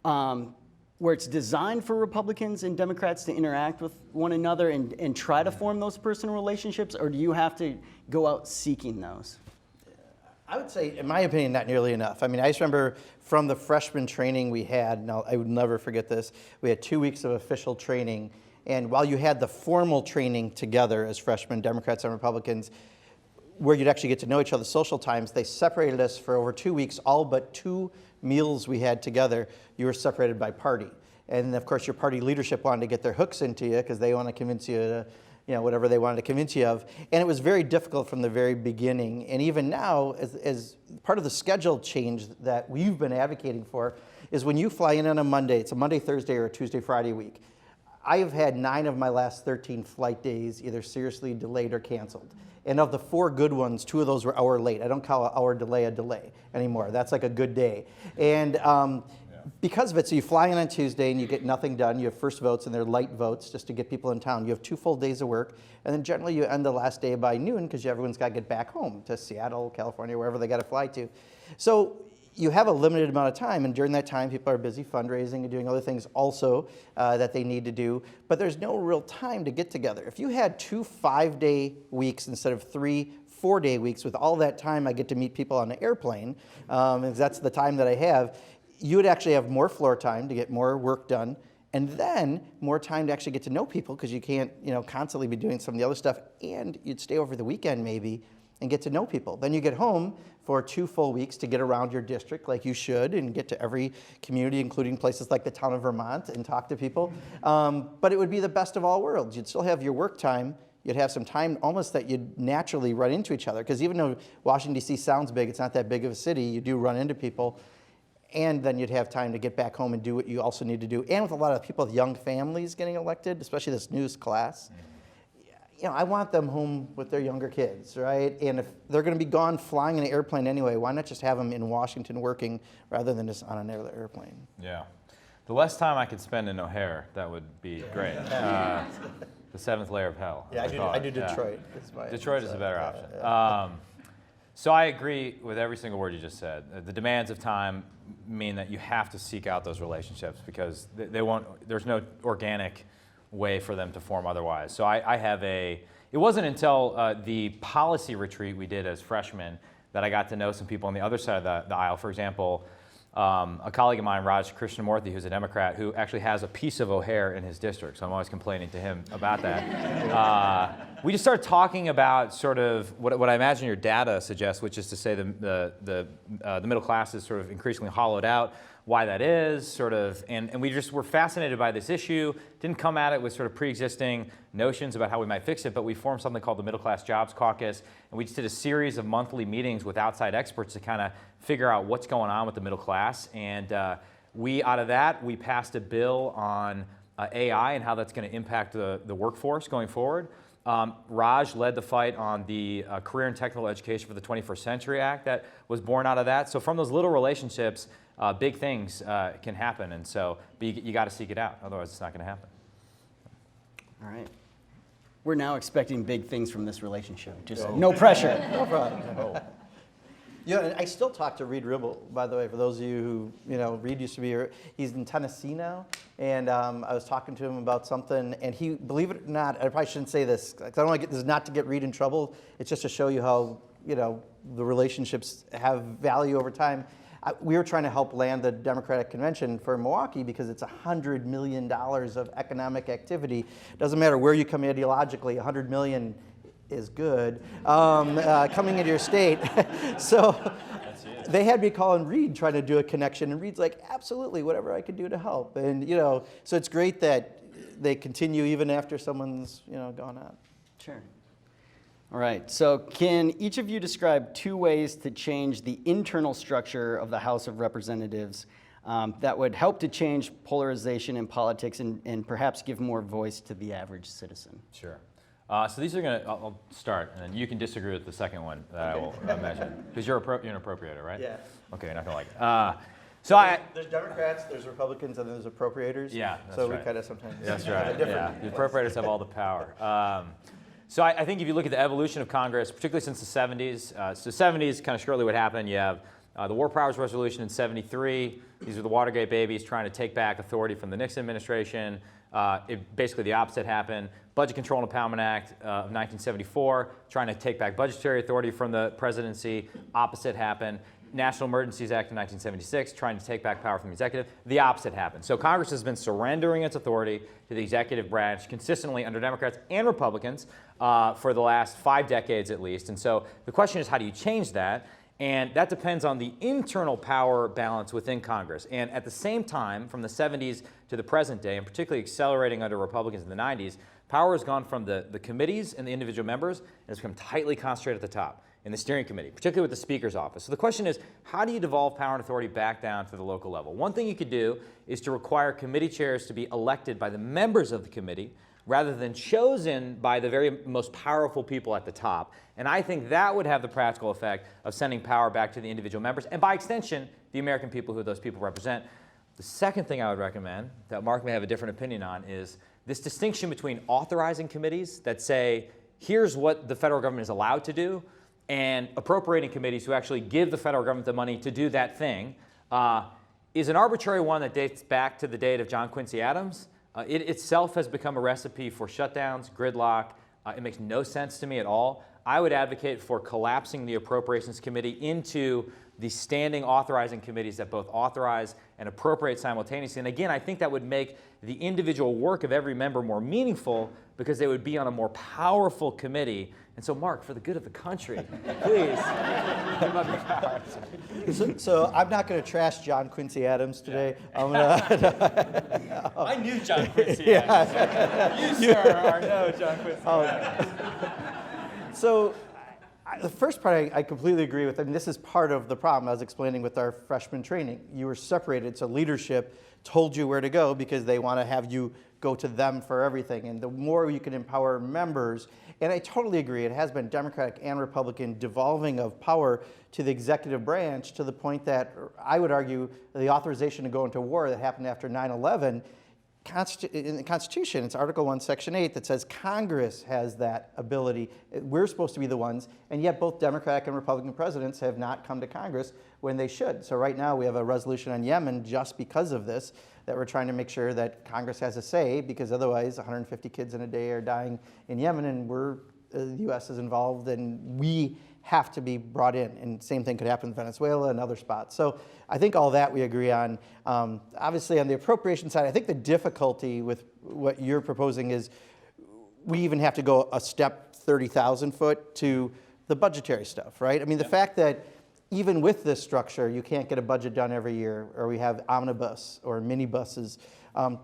where it's designed for Republicans and Democrats to interact with one another and try to form those personal relationships, or do you have to go out seeking those? I would say, in my opinion, not nearly enough. I just remember from the freshman training we had, and I would never forget this, we had 2 weeks of official training, and while you had the formal training together as freshmen, Democrats and Republicans, where you'd actually get to know each other social times, they separated us for over 2 weeks, all but 2 meals we had together, you were separated by party. And of course, your party leadership wanted to get their hooks into you because they want to convince you to, whatever they wanted to convince you of. And it was very difficult from the very beginning. And even now, as part of the schedule change that we've been advocating for, is when you fly in on a Monday, it's a Monday, Thursday, or a Tuesday, Friday week. I have had 9 of my last 13 flight days either seriously delayed or canceled. And of the 4 good ones, 2 of those were hour late. I don't call an hour delay a delay anymore. That's like a good day. And because of it, so you fly in on Tuesday and you get nothing done. You have first votes and they're light votes just to get people in town. You have 2 full days of work. And then generally you end the last day by noon because everyone's got to get back home to Seattle, California, wherever they got to fly to. So you have a limited amount of time, and during that time, people are busy fundraising and doing other things also that they need to do, but there's no real time to get together. If you had 2 5-day weeks instead of 3 4-day weeks, with all that time I get to meet people on the airplane, because that's the time that I have, you would actually have more floor time to get more work done, and then more time to actually get to know people, because you can't, constantly be doing some of the other stuff, and you'd stay over the weekend maybe and get to know people. Then you get home for 2 full weeks to get around your district like you should and get to every community, including places like the town of Vermont, and talk to people. But it would be the best of all worlds. You'd still have your work time. You'd have some time almost that you'd naturally run into each other, because even though Washington, D.C. sounds big, it's not that big of a city, you do run into people. And then you'd have time to get back home and do what you also need to do. And with a lot of people with young families getting elected, especially this newest class, I want them home with their younger kids, right? And if they're going to be gone flying in an airplane anyway, why not just have them in Washington working rather than just on an airplane? Yeah. The less time I could spend in O'Hare, that would be great. The 7th layer of hell. Yeah, I do Detroit. Yeah. Detroit is a better option. So I agree with every single word you just said. The demands of time mean that you have to seek out those relationships, because they won't. There's no organic way for them to form otherwise. So I have it wasn't until the policy retreat we did as freshmen that I got to know some people on the other side of the aisle. For example, a colleague of mine, Raj Krishnamurthy, who's a Democrat, who actually has a piece of O'Hare in his district, so I'm always complaining to him about that. We just started talking about sort of what I imagine your data suggests, which is to say the middle class is sort of increasingly hollowed out, why that is, sort of, and we just were fascinated by this issue, didn't come at it with sort of pre-existing notions about how we might fix it, but we formed something called the Middle Class Jobs Caucus, and we just did a series of monthly meetings with outside experts to kind of figure out what's going on with the middle class, and out of that, we passed a bill on AI and how that's going to impact the workforce going forward. Raj led the fight on the Career and Technical Education for the 21st Century Act that was born out of that. So from those little relationships, big things can happen, and so you got to seek it out, otherwise it's not going to happen. All right. We're now expecting big things from this relationship. Just no pressure. No problem. Yeah, and I still talk to Reed Ribble, by the way, for those of you who, Reed used to be here. He's in Tennessee now, and I was talking to him about something, and he, believe it or not, I probably shouldn't say this, because I don't want to this is not to get Reed in trouble, it's just to show you how, the relationships have value over time. We were trying to help land the Democratic Convention for Milwaukee because it's $100 million of economic activity. Doesn't matter where you come ideologically, $100 million is good coming into your state. So they had me calling Reed trying to do a connection, and Reed's like, absolutely, whatever I could do to help. And so it's great that they continue even after someone's gone out. Sure. All right, so can each of you describe 2 ways to change the internal structure of the House of Representatives that would help to change polarization in politics and perhaps give more voice to the average citizen? Sure. So these are going to, I'll start, and then you can disagree with the second one that I will mention, because you're an appropriator, right? Yeah. Okay, you're not going to like it. There's Democrats, there's Republicans, and there's appropriators. Yeah, that's so right. we kind of sometimes. That's right. Yeah, the appropriators have all the power. So I think if you look at the evolution of Congress, particularly since the 70s, so 70s kind of shortly what happened. You have the War Powers Resolution in 73. These are the Watergate babies trying to take back authority from the Nixon administration. Basically the opposite happened. Budget Control and Empowerment Act of 1974, trying to take back budgetary authority from the presidency. Opposite happened. National Emergencies Act of 1976, trying to take back power from the executive. The opposite happened. So Congress has been surrendering its authority to the executive branch consistently under Democrats and Republicans for the last 5 decades at least. And so the question is, how do you change that? And that depends on the internal power balance within Congress. And at the same time, from the 70s to the present day, and particularly accelerating under Republicans in the 90s, power has gone from the committees and the individual members, and it's become tightly concentrated at the top. in the steering committee, particularly with the Speaker's office. So the question is, how do you devolve power and authority back down to the local level? One thing you could do is to require committee chairs to be elected by the members of the committee rather than chosen by the very most powerful people at the top. And I think that would have the practical effect of sending power back to the individual members, and by extension, the American people who those people represent. The second thing I would recommend, that Mark may have a different opinion on, is this distinction between authorizing committees that say, here's what the federal government is allowed to do, and appropriating committees who actually give the federal government the money to do that thing, is an arbitrary one that dates back to the date of John Quincy Adams. It itself has become a recipe for shutdowns, gridlock. It makes no sense to me at all. I would advocate for collapsing the Appropriations Committee into the standing authorizing committees that both authorize and appropriate simultaneously. And again, I think that would make the individual work of every member more meaningful because they would be on a more powerful committee. And so, Mark, for the good of the country, please give up your power. So I'm not going to trash John Quincy Adams today. I'm I knew John Quincy Adams. You, sir, are no John Quincy Adams. So the first part I completely agree with. I mean, this is part of the problem I was explaining with our freshman training. You were separated, so leadership told you where to go because they want to have you go to them for everything. And the more you can empower members, and I totally agree, it has been Democratic and Republican devolving of power to the executive branch to the point that I would argue the authorization to go into war that happened after 9/11, in the Constitution, it's Article 1, Section 8 that says Congress has that ability. We're supposed to be the ones, and yet both Democratic and Republican presidents have not come to Congress when they should. So right now we have a resolution on Yemen just because of this, that we're trying to make sure that Congress has a say, because otherwise 150 kids in a day are dying in Yemen, and the U.S. is involved, and we have to be brought in. And same thing could happen in Venezuela and other spots. So I think all that we agree on. Obviously on the appropriation side, I think the difficulty with what you're proposing is we even have to go a step 30,000 foot to the budgetary stuff, right? I mean, the fact that even with this structure, you can't get a budget done every year, or we have omnibus or minibuses.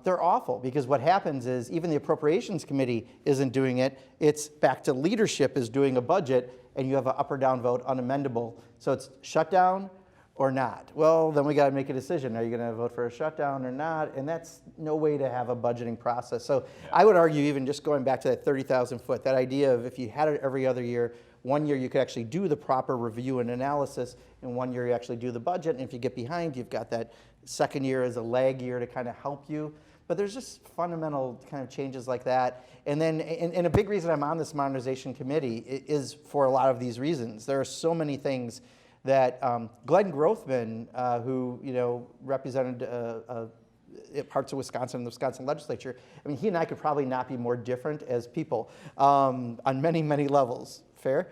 They're awful, because what happens is even the Appropriations Committee isn't doing it. It's back to leadership is doing a budget, and you have an up or down vote, unamendable. So it's shut down or not. Well, then we got to make a decision. Are you going to vote for a shutdown or not? And that's no way to have a budgeting process. So I would argue, even just going back to that 30,000 foot, that idea of if you had it every other year, one year you could actually do the proper review and analysis, and one year you actually do the budget. And if you get behind, you've got that second year as a lag year to kind of help you. But there's just fundamental kind of changes like that. And then, and a big reason I'm on this modernization committee is for a lot of these reasons. There are so many things that Glenn Grothman, who represented parts of Wisconsin in the Wisconsin legislature, I mean, he and I could probably not be more different as people on many, many levels. Fair?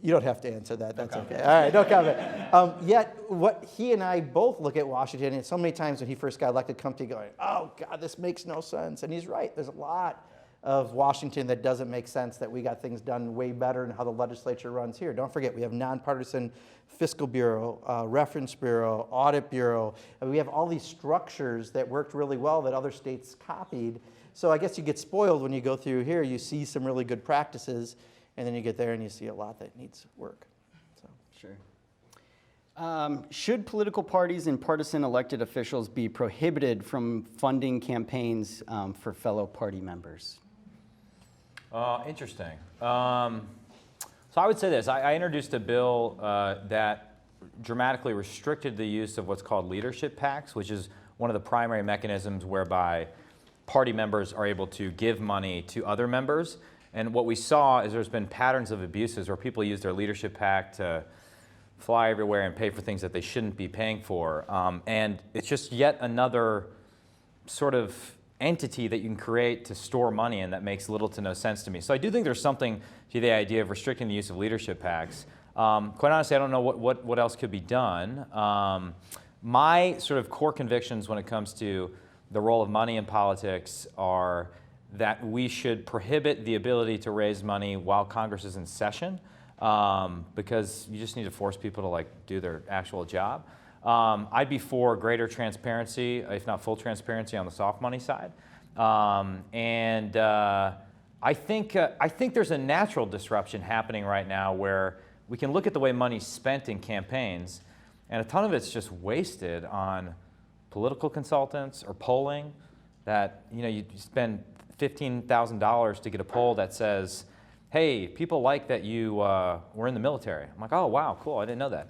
You don't have to answer that. That's okay. All right, no comment. Yet, what he and I both look at Washington, and so many times when he first got elected, come to going, oh, God, this makes no sense. And he's right. There's a lot of Washington that doesn't make sense, that we got things done way better in how the legislature runs here. Don't forget, we have nonpartisan fiscal bureau, reference bureau, audit bureau. And we have all these structures that worked really well that other states copied. So I guess you get spoiled when you go through here. You see some really good practices, and then you get there and you see a lot that needs work. So. Sure. Should political parties and partisan elected officials be prohibited from funding campaigns for fellow party members? Interesting. So I would say this. I introduced a bill that dramatically restricted the use of what's called leadership PACs, which is one of the primary mechanisms whereby party members are able to give money to other members. And what we saw is there's been patterns of abuses where people use their leadership PAC to fly everywhere and pay for things that they shouldn't be paying for. And it's just yet another sort of entity that you can create to store money in that makes little to no sense to me. So I do think there's something to the idea of restricting the use of leadership PACs. Quite honestly, I don't know what else could be done. My sort of core convictions when it comes to the role of money in politics are that we should prohibit the ability to raise money while Congress is in session, because you just need to force people to do their actual job. I'd be for greater transparency, if not full transparency, on the soft money side. I think there's a natural disruption happening right now where we can look at the way money's spent in campaigns, and a ton of it's just wasted on political consultants or polling that, you spend $15,000 to get a poll that says, hey, people like that you were in the military. I'm like, oh, wow, cool, I didn't know that.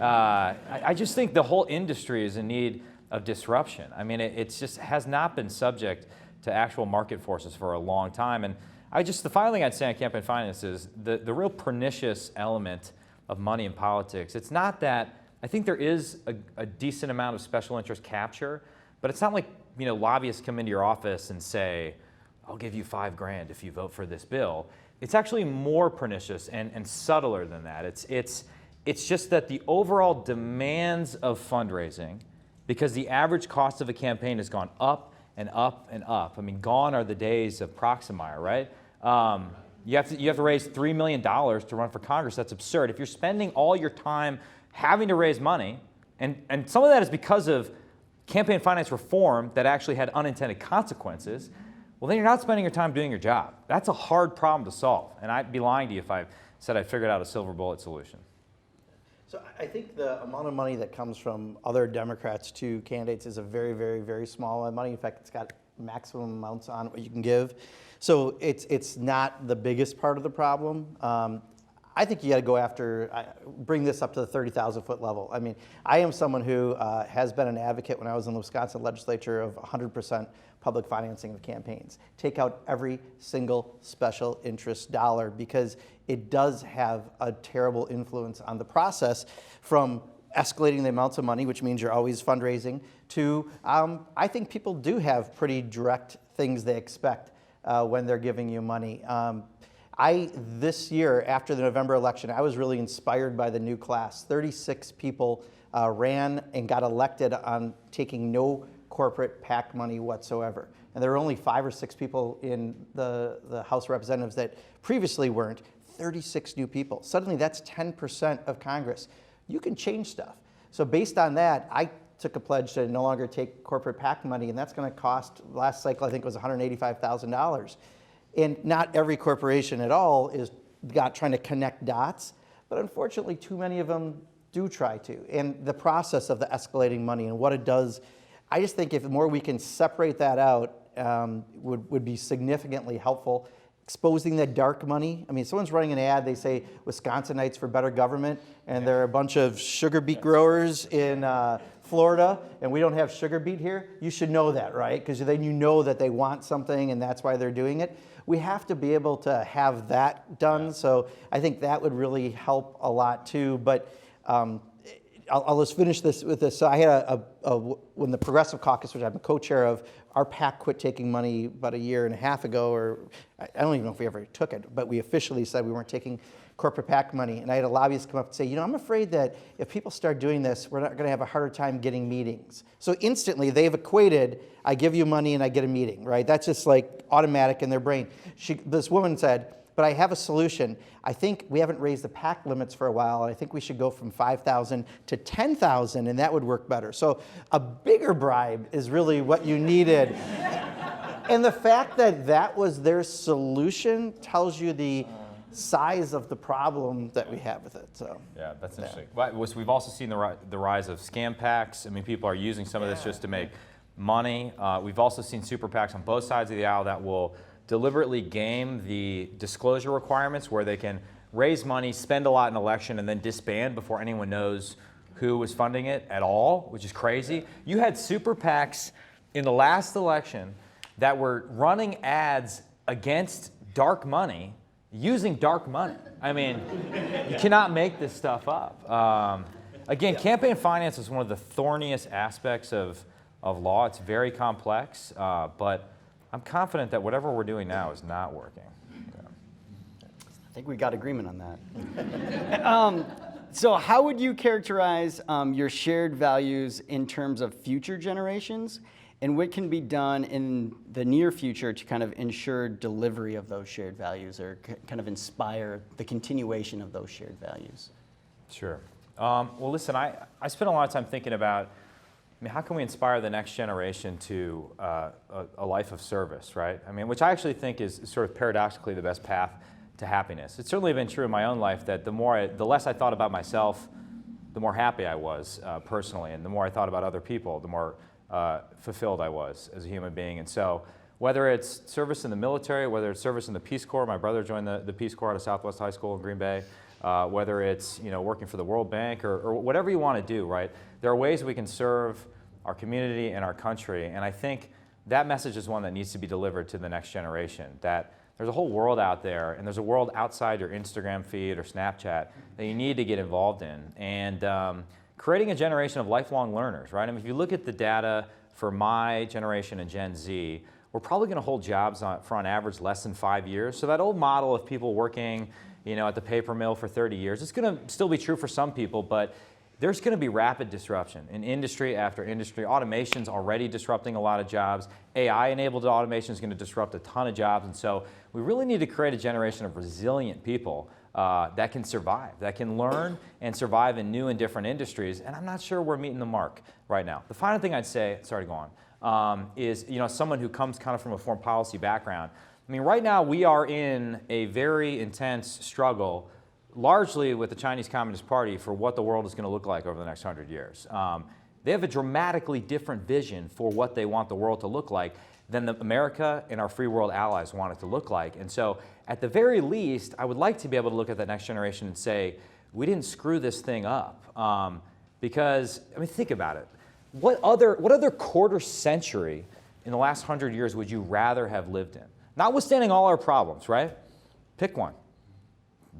I just think the whole industry is in need of disruption. I mean, it just has not been subject to actual market forces for a long time. And the final thing I'd say on campaign finance is the real pernicious element of money in politics. It's not that, I think there is a decent amount of special interest capture, but it's not like, lobbyists come into your office and say, I'll give you $5,000 if you vote for this bill. It's actually more pernicious and subtler than that. It's just that the overall demands of fundraising, because the average cost of a campaign has gone up and up and up. I mean, gone are the days of Proximire, right? You have to raise $3 million to run for Congress. That's absurd. If you're spending all your time having to raise money, and some of that is because of campaign finance reform that actually had unintended consequences, well, then you're not spending your time doing your job. That's a hard problem to solve, and I'd be lying to you if I said I figured out a silver bullet solution. So I think the amount of money that comes from other Democrats to candidates is a very, very, very small amount of money. In fact, it's got maximum amounts on what you can give. So it's not the biggest part of the problem. I think you got to go after, bring this up to the 30,000-foot level. I mean, I am someone who has been an advocate when I was in the Wisconsin legislature of 100% public financing of campaigns. Take out every single special interest dollar, because it does have a terrible influence on the process, from escalating the amounts of money, which means you're always fundraising, to I think people do have pretty direct things they expect when they're giving you money. This year, after the November election, I was really inspired by the new class. 36 people ran and got elected on taking no corporate PAC money whatsoever. And there were only 5 or 6 people in the House of Representatives that previously weren't. 36 new people. Suddenly that's 10% of Congress. You can change stuff. So based on that, I took a pledge to no longer take corporate PAC money, and that's going to cost, last cycle I think it was $185,000. And not every corporation at all is trying to connect dots, but unfortunately too many of them do try to. And the process of the escalating money and what it does, I just think if the more we can separate that out, would be significantly helpful. Exposing the dark money. I mean, someone's running an ad, they say Wisconsinites for better government, and they're a bunch of sugar beet growers in Florida, and we don't have sugar beet here. You should know that, right? Because then you know that they want something, and that's why they're doing it. We have to be able to have that done, so I think that would really help a lot too. But I'll just finish this with this. So I had when the Progressive Caucus, which I'm a co-chair of, our PAC quit taking money about a year and a half ago, or I don't even know if we ever took it, but we officially said we weren't taking corporate PAC money. And I had a lobbyist come up and say, I'm afraid that if people start doing this, we're not going to have a harder time getting meetings. So instantly they've equated, I give you money and I get a meeting, right? That's just like automatic in their brain. This woman said, but I have a solution. I think we haven't raised the PAC limits for a while, and I think we should go from 5,000 to 10,000, and that would work better. So a bigger bribe is really what you needed. And the fact that that was their solution tells you the size of the problem that we have with it. So yeah, that's interesting. But we've also seen the rise of scam PACs. I mean, people are using some of this just to make money. We've also seen super PACs on both sides of the aisle that will deliberately game the disclosure requirements, where they can raise money, spend a lot in election, and then disband before anyone knows who was funding it at all, which is crazy. You had super PACs in the last election that were running ads against dark money, using dark money. I mean, you cannot make this stuff up. Again, campaign finance is one of the thorniest aspects of law. It's very complex, but I'm confident that whatever we're doing now is not working. I think we got agreement on that. So how would you characterize your shared values in terms of future generations, and what can be done in the near future to kind of ensure delivery of those shared values, or kind of inspire the continuation of those shared values? Sure. Well, listen, I spent a lot of time thinking about, how can we inspire the next generation to a life of service, right? I mean, which I actually think is sort of paradoxically the best path to happiness. It's certainly been true in my own life that the less I thought about myself, the more happy I was personally, and the more I thought about other people, the more fulfilled I was as a human being. And so whether it's service in the military, whether it's service in the Peace Corps, my brother joined the Peace Corps out of Southwest High School in Green Bay, whether it's working for the World Bank or whatever you want to do, right? There are ways we can serve our community and our country, and I think that message is one that needs to be delivered to the next generation, that there's a whole world out there, and there's a world outside your Instagram feed or Snapchat that you need to get involved in. And creating a generation of lifelong learners, right? I mean, if you look at the data for my generation and Gen Z, we're probably going to hold jobs for on average less than 5 years. So that old model of people working, at the paper mill for 30 years, it's going to still be true for some people, but there's going to be rapid disruption in industry after industry. Automation's already disrupting a lot of jobs. AI-enabled automation is going to disrupt a ton of jobs. And so we really need to create a generation of resilient people that can survive, that can learn and survive in new and different industries. And I'm not sure we're meeting the mark right now. The final thing I'd say, sorry to go on, is someone who comes kind of from a foreign policy background. I mean, right now we are in a very intense struggle largely with the Chinese Communist Party for what the world is going to look like over the next 100 years. They have a dramatically different vision for what they want the world to look like than America and our free world allies want it to look like. And so at the very least, I would like to be able to look at that next generation and say, we didn't screw this thing up. Because, I mean, think about it. What other quarter century in the last 100 years would you rather have lived in? Notwithstanding all our problems, right? Pick one.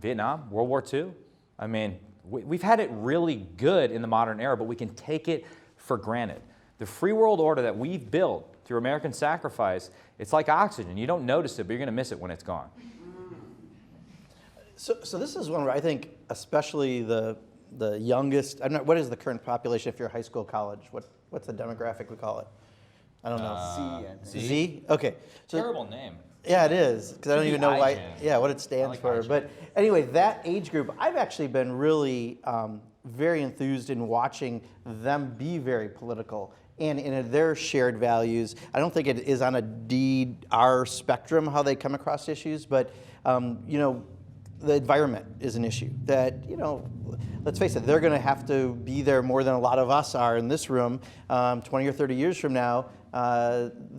Vietnam, World War II. I mean, we've had it really good in the modern era, but we can take it for granted. The free world order that we've built through American sacrifice, it's like oxygen. You don't notice it, but you're going to miss it when it's gone. So this is one where I think, especially the youngest, I don't know, what is the current population if you're high school, college? What's the demographic we call it? I don't know. Z? Okay. So, terrible name. Yeah, it is, because I don't even know why. iGen. Yeah, what it stands for. iGen. But anyway, that age group, I've actually been really very enthused in watching them be very political and in their shared values. I don't think it is on a D-R spectrum how they come across issues, but the environment is an issue that, let's face it, they're going to have to be there more than a lot of us are in this room 20 or 30 years from now.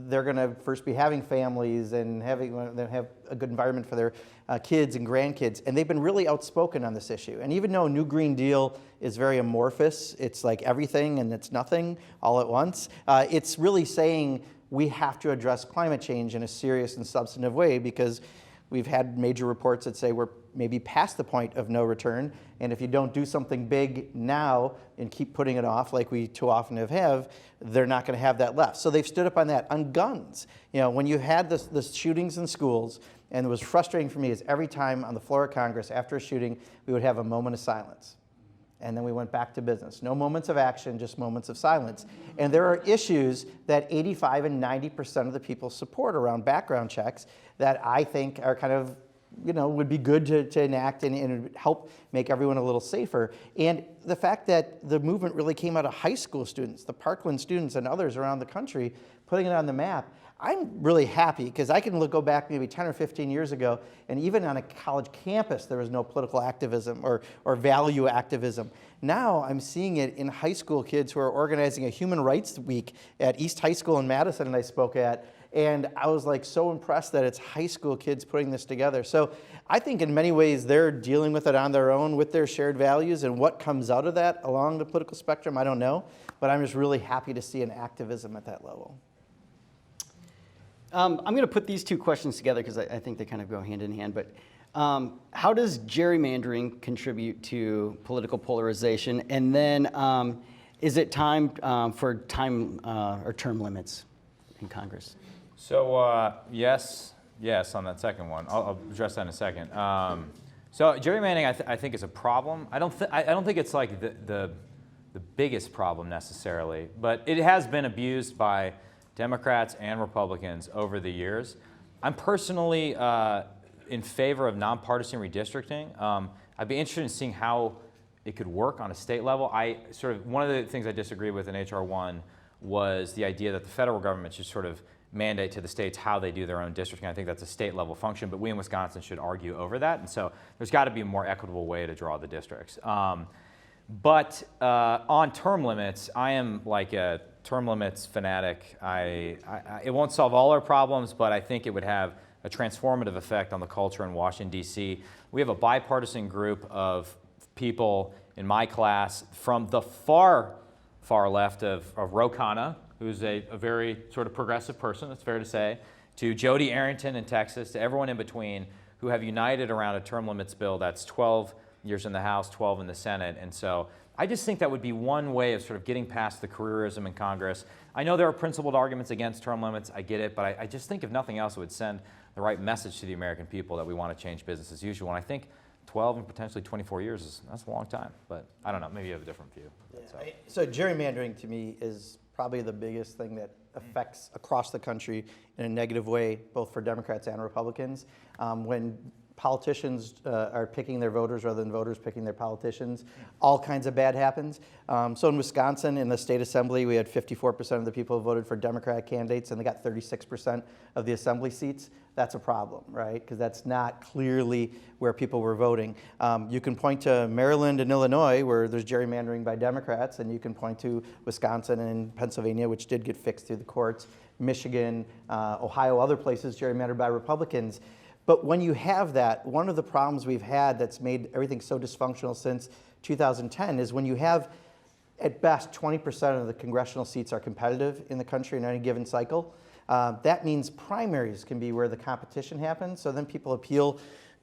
They're going to first be having families and have a good environment for their kids and grandkids. And they've been really outspoken on this issue. And even though New Green Deal is very amorphous, it's like everything and it's nothing all at once, it's really saying we have to address climate change in a serious and substantive way, because we've had major reports that say we're maybe past the point of no return, and if you don't do something big now and keep putting it off like we too often have, they're not going to have that left. So they've stood up on that. On guns, when you had the shootings in schools, and it was frustrating for me is every time on the floor of Congress after a shooting, we would have a moment of silence. And then we went back to business. No moments of action, just moments of silence. And there are issues that 85 and 90% of the people support around background checks that I think are kind of, would be good to enact and help make everyone a little safer. And the fact that the movement really came out of high school students, the Parkland students and others around the country, putting it on the map, I'm really happy, because I can go back maybe 10 or 15 years ago, and even on a college campus, there was no political activism or value activism. Now I'm seeing it in high school kids who are organizing a Human Rights Week at East High School in Madison, and I spoke at. And I was so impressed that it's high school kids putting this together. So I think in many ways they're dealing with it on their own with their shared values, and what comes out of that along the political spectrum, I don't know. But I'm just really happy to see an activism at that level. I'm going to put these two questions together because I think they kind of go hand in hand. But how does gerrymandering contribute to political polarization? And then is it time for or term limits in Congress? So yes on that second one. I'll address that in a second. So gerrymandering, I think, is a problem. I don't think it's like the biggest problem necessarily, but it has been abused by Democrats and Republicans over the years. I'm personally in favor of nonpartisan redistricting. I'd be interested in seeing how it could work on a state level. One of the things I disagree with in H.R. 1 was the idea that the federal government should sort of mandate to the states how they do their own districting. I think that's a state level function, but we in Wisconsin should argue over that. And so there's got to be a more equitable way to draw the districts. But on term limits, I am like a term limits fanatic. It won't solve all our problems, but I think it would have a transformative effect on the culture in Washington, D.C. We have a bipartisan group of people in my class from the far left of Ro Khanna, who's a very sort of progressive person, it's fair to say, to Jody Arrington in Texas, to everyone in between, who have united around a term limits bill that's 12 years in the House, 12 in the Senate. And so I just think that would be one way of sort of getting past the careerism in Congress. I know there are principled arguments against term limits, I get it, but I just think if nothing else, it would send the right message to the American people that we want to change business as usual. And I think 12 and potentially 24 years, that's a long time, but I don't know, maybe you have a different view. Yeah. So gerrymandering to me is probably the biggest thing that affects across the country in a negative way, both for Democrats and Republicans. When politicians are picking their voters rather than voters picking their politicians, all kinds of bad happens. So in Wisconsin, in the state assembly, we had 54% of the people who voted for Democratic candidates, and they got 36% of the assembly seats. That's a problem, right? Because that's not clearly where people were voting. You can point to Maryland and Illinois, where there's gerrymandering by Democrats, and you can point to Wisconsin and Pennsylvania, which did get fixed through the courts, Michigan, Ohio, other places gerrymandered by Republicans. But when you have that, one of the problems we've had that's made everything so dysfunctional since 2010 is when you have, at best, 20% of the congressional seats are competitive in the country in any given cycle. That means primaries can be where the competition happens, so then people appeal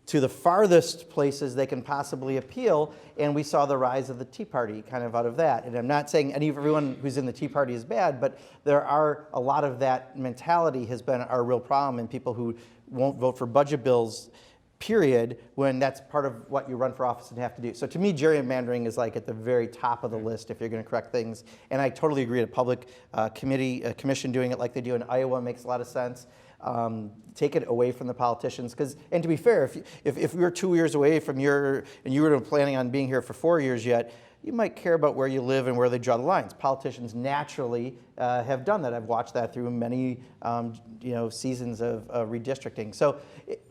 to the farthest places they can possibly appeal, and we saw the rise of the Tea Party kind of out of that. And I'm not saying everyone who's in the Tea Party is bad, but there are a lot of that mentality has been our real problem, and people who won't vote for budget bills, period, when that's part of what you run for office and have to do. So to me, gerrymandering is like at the very top of the list if you're going to correct things. And I totally agree. A public commission doing it like they do in Iowa makes a lot of sense. Take it away from the politicians, and to be fair, if we were 2 years away from and you were planning on being here for 4 years yet, you might care about where you live and where they draw the lines. Politicians naturally have done that. I've watched that through many seasons of redistricting. So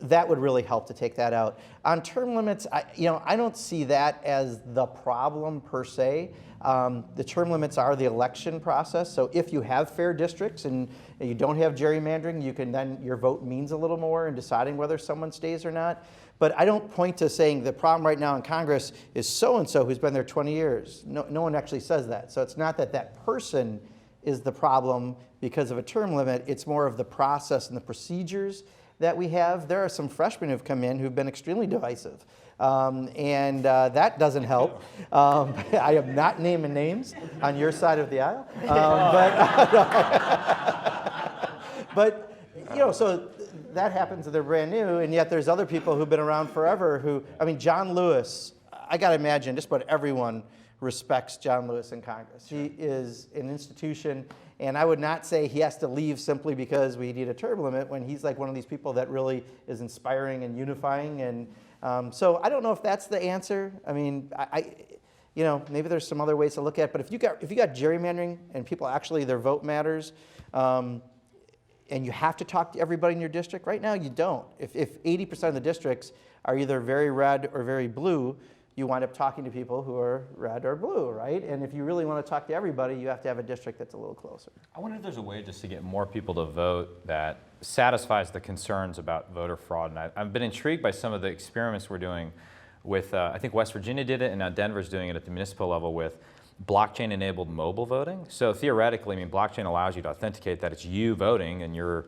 that would really help to take that out. On term limits, I don't see that as the problem per se. The term limits are the election process. So if you have fair districts and you don't have gerrymandering, you can then, your vote means a little more in deciding whether someone stays or not. But I don't point to saying the problem right now in Congress is so-and-so who's been there 20 years. No one actually says that. So it's not that that person is the problem because of a term limit. It's more of the process and the procedures that we have. There are some freshmen who've come in who've been extremely divisive. And that doesn't help. I am not naming names on your side of the aisle. But so that happens, they're brand new, and yet there's other people who've been around forever who, John Lewis, I got to imagine just about everyone respects John Lewis in Congress. He is an institution, and I would not say he has to leave simply because we need a term limit when he's like one of these people that really is inspiring and unifying. And so I don't know if that's the answer. Maybe there's some other ways to look at it, but if you got gerrymandering and people actually, their vote matters, and you have to talk to everybody in your district, right now you don't. If 80% of the districts are either very red or very blue, you wind up talking to people who are red or blue, right? And if you really want to talk to everybody, you have to have a district that's a little closer. I wonder if there's a way just to get more people to vote that satisfies the concerns about voter fraud. And I've been intrigued by some of the experiments we're doing with, I think West Virginia did it, and now Denver's doing it at the municipal level with blockchain-enabled mobile voting. So theoretically, blockchain allows you to authenticate that it's you voting and you're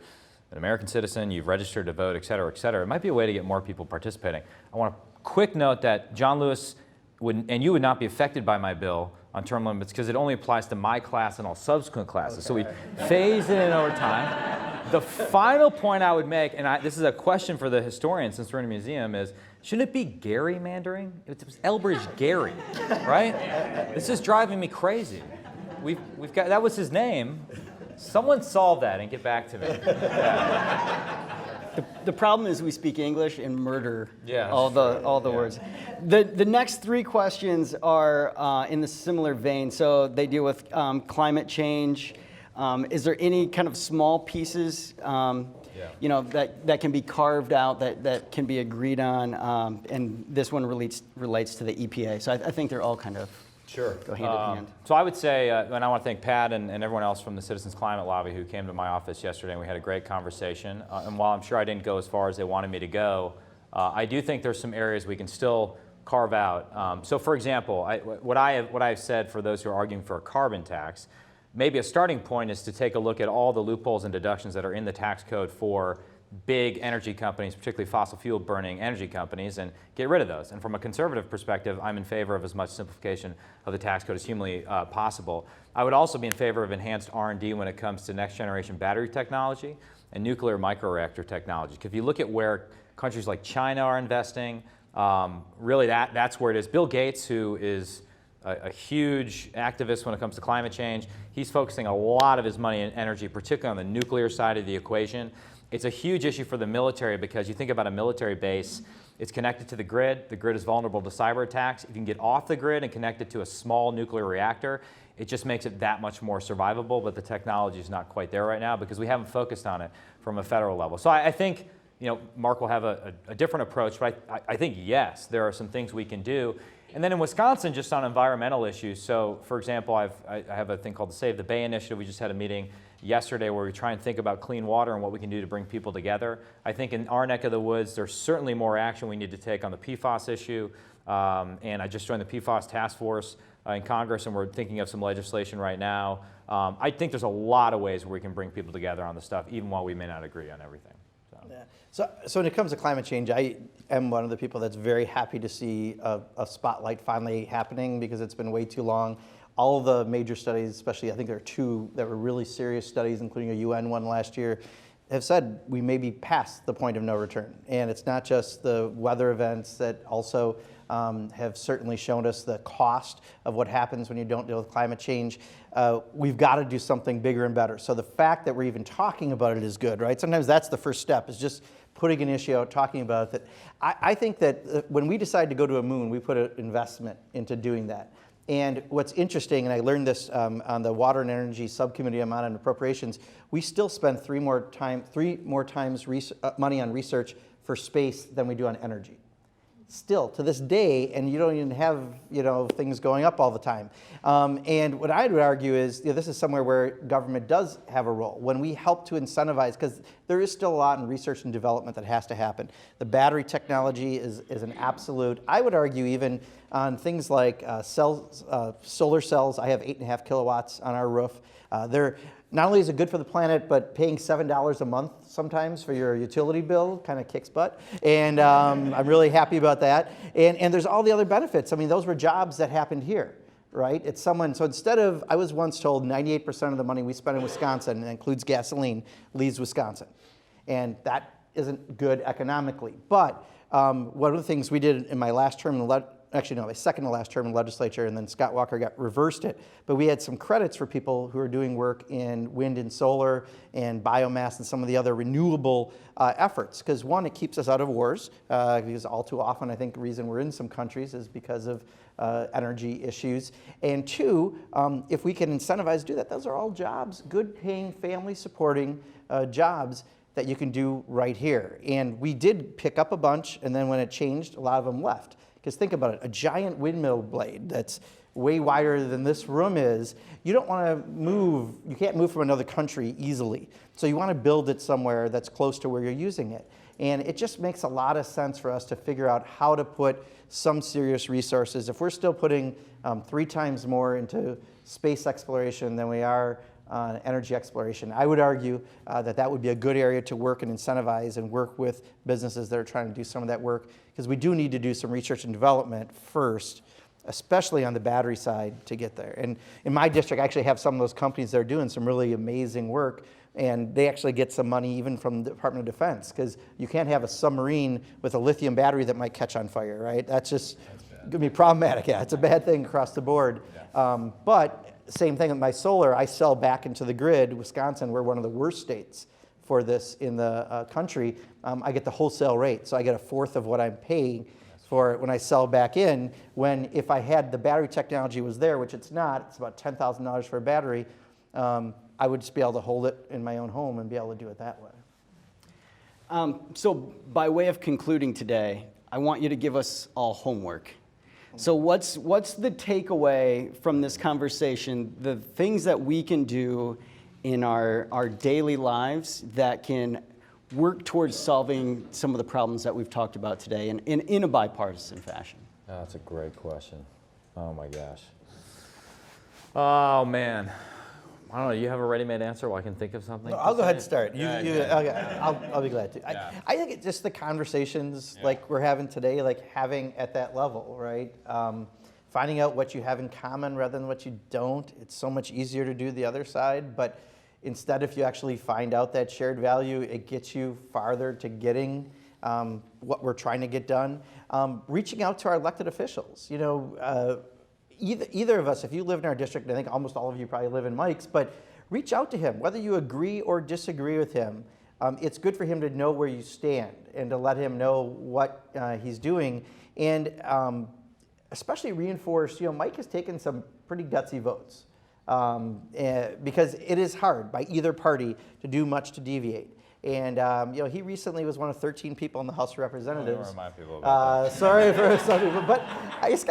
an American citizen, you've registered to vote, et cetera, et cetera. It might be a way to get more people participating. I want to quick note that John Lewis and you would not be affected by my bill on term limits because it only applies to my class and all subsequent classes. Okay. So we phase it in over time. The final point I would make, and this is a question for the historian since we're in a museum, is shouldn't it be gerrymandering? It was Elbridge Gary, right? This is driving me crazy. We've got, that was his name. Someone solve that and get back to me. Yeah. The problem is we speak English and murder all the Yeah. words. The next three questions are in the similar vein. So they deal with climate change, Is there any kind of small pieces, you know, that can be carved out, that can be agreed on? And this one relates to the EPA. So I think they're all kind of go hand in hand. So I would say, and I want to thank Pat and everyone else from the Citizens Climate Lobby who came to my office yesterday, and we had a great conversation. And while I'm sure I didn't go as far as they wanted me to go, I do think there's some areas we can still carve out. So for example, what I've said for those who are arguing for a carbon tax, maybe a starting point is to take a look at all the loopholes and deductions that are in the tax code for big energy companies, particularly fossil fuel burning energy companies, and get rid of those. And from a conservative perspective, I'm in favor of as much simplification of the tax code as humanly possible. I would also be in favor of enhanced R&D when it comes to next generation battery technology and nuclear microreactor technology. If you look at where countries like China are investing, really that's where it is. Bill Gates, who is a huge activist when it comes to climate change, he's focusing a lot of his money and energy, particularly on the nuclear side of the equation. It's a huge issue for the military because you think about a military base, it's connected to the grid. The grid is vulnerable to cyber attacks. If you can get off the grid and connect it to a small nuclear reactor, it just makes it that much more survivable, but the technology is not quite there right now because we haven't focused on it from a federal level. So I think, you know, Mark will have a different approach, but I think, yes, there are some things we can do. And then in Wisconsin, just on environmental issues, so for example, I have a thing called the Save the Bay Initiative. We just had a meeting yesterday where we try and think about clean water and what we can do to bring people together. I think in our neck of the woods, there's certainly more action we need to take on the PFAS issue. And I just joined the PFAS task force in Congress, and we're thinking of some legislation right now. I think there's a lot of ways where we can bring people together on the stuff, even while we may not agree on everything. So when it comes to climate change, I am one of the people that's very happy to see a spotlight finally happening because it's been way too long. All of the major studies, especially I think there are two that were really serious studies, including a UN one last year, have said we may be past the point of no return. And it's not just the weather events that also have certainly shown us the cost of what happens when you don't deal with climate change. We've got to do something bigger and better. So the fact that we're even talking about it is good, right? Sometimes that's the first step, is just putting an issue out, talking about it. I think that when we decided to go to a moon, we put an investment into doing that. And what's interesting, and I learned this on the Water and Energy Subcommittee I'm on appropriations, we still spend three more times money on research for space than we do on energy. Still, to this day, and you don't even have, you know, things going up all the time. And what I would argue is, you know, this is somewhere where government does have a role. When we help to incentivize, because there is still a lot in research and development that has to happen. The battery technology is an absolute, I would argue even on things like solar cells. I have 8.5 kilowatts on our roof. They're not only is it good for the planet, but paying $7 a month sometimes for your utility bill kind of kicks butt. And I'm really happy about that. And there's all the other benefits. I mean, those were jobs that happened here, right? It's someone, so instead of, I was once told 98% of the money we spend in Wisconsin, and that includes gasoline, leaves Wisconsin. And that isn't good economically. But one of the things we did in my last term in the actually, no, my second to last term in the legislature, and then Scott Walker reversed it. But we had some credits for people who are doing work in wind and solar and biomass and some of the other renewable efforts. Because one, it keeps us out of wars, because all too often I think the reason we're in some countries is because of energy issues. And two, if we can incentivize to do that, those are all jobs, good paying, family supporting jobs that you can do right here. And we did pick up a bunch, and then when it changed, a lot of them left. Because think about it, a giant windmill blade that's way wider than this room is, you don't want to move, you can't move from another country easily. So you want to build it somewhere that's close to where you're using it. And it just makes a lot of sense for us to figure out how to put some serious resources. If we're still putting 3 times more into space exploration than we are energy exploration, I would argue that that would be a good area to work and incentivize and work with businesses that are trying to do some of that work, because we do need to do some research and development first, especially on the battery side, to get there. And in my district, I actually have some of those companies that are doing some really amazing work, and they actually get some money even from the Department of Defense, because you can't have a submarine with a lithium battery that might catch on fire, right? That's just going to be problematic. Yeah, it's a bad thing across the board. Yeah. But same thing with my solar. I sell back into the grid. Wisconsin, we're one of the worst states for this in the country. I get the wholesale rate, so I get 1/4 of what I'm paying for it when I sell back in. When if I had the battery technology was there, which it's not, it's about $10,000 for a battery. I would just be able to hold it in my own home and be able to do it that way. So by way of concluding today, I want you to give us all homework. So what's the takeaway from this conversation, the things that we can do in our daily lives that can work towards solving some of the problems that we've talked about today in a bipartisan fashion? That's a great question. Oh my gosh. Oh man. I don't know, you have a ready-made answer while I can think of something? No, I'll go ahead and start. Okay. I'll be glad to. Yeah. I think it's just the conversations like we're having today, like having at that level, right? Finding out what you have in common rather than what you don't. It's so much easier to do the other side, but instead if you actually find out that shared value, it gets you farther to getting what we're trying to get done. Reaching out to our elected officials, either of us, if you live in our district, and I think almost all of you probably live in Mike's, but reach out to him, whether you agree or disagree with him. It's good for him to know where you stand and to let him know what he's doing, and especially reinforce, Mike has taken some pretty gutsy votes because it is hard by either party to do much to deviate. And he recently was one of 13 people in the House of Representatives. Don't remind people about that. Sorry for some people, but I just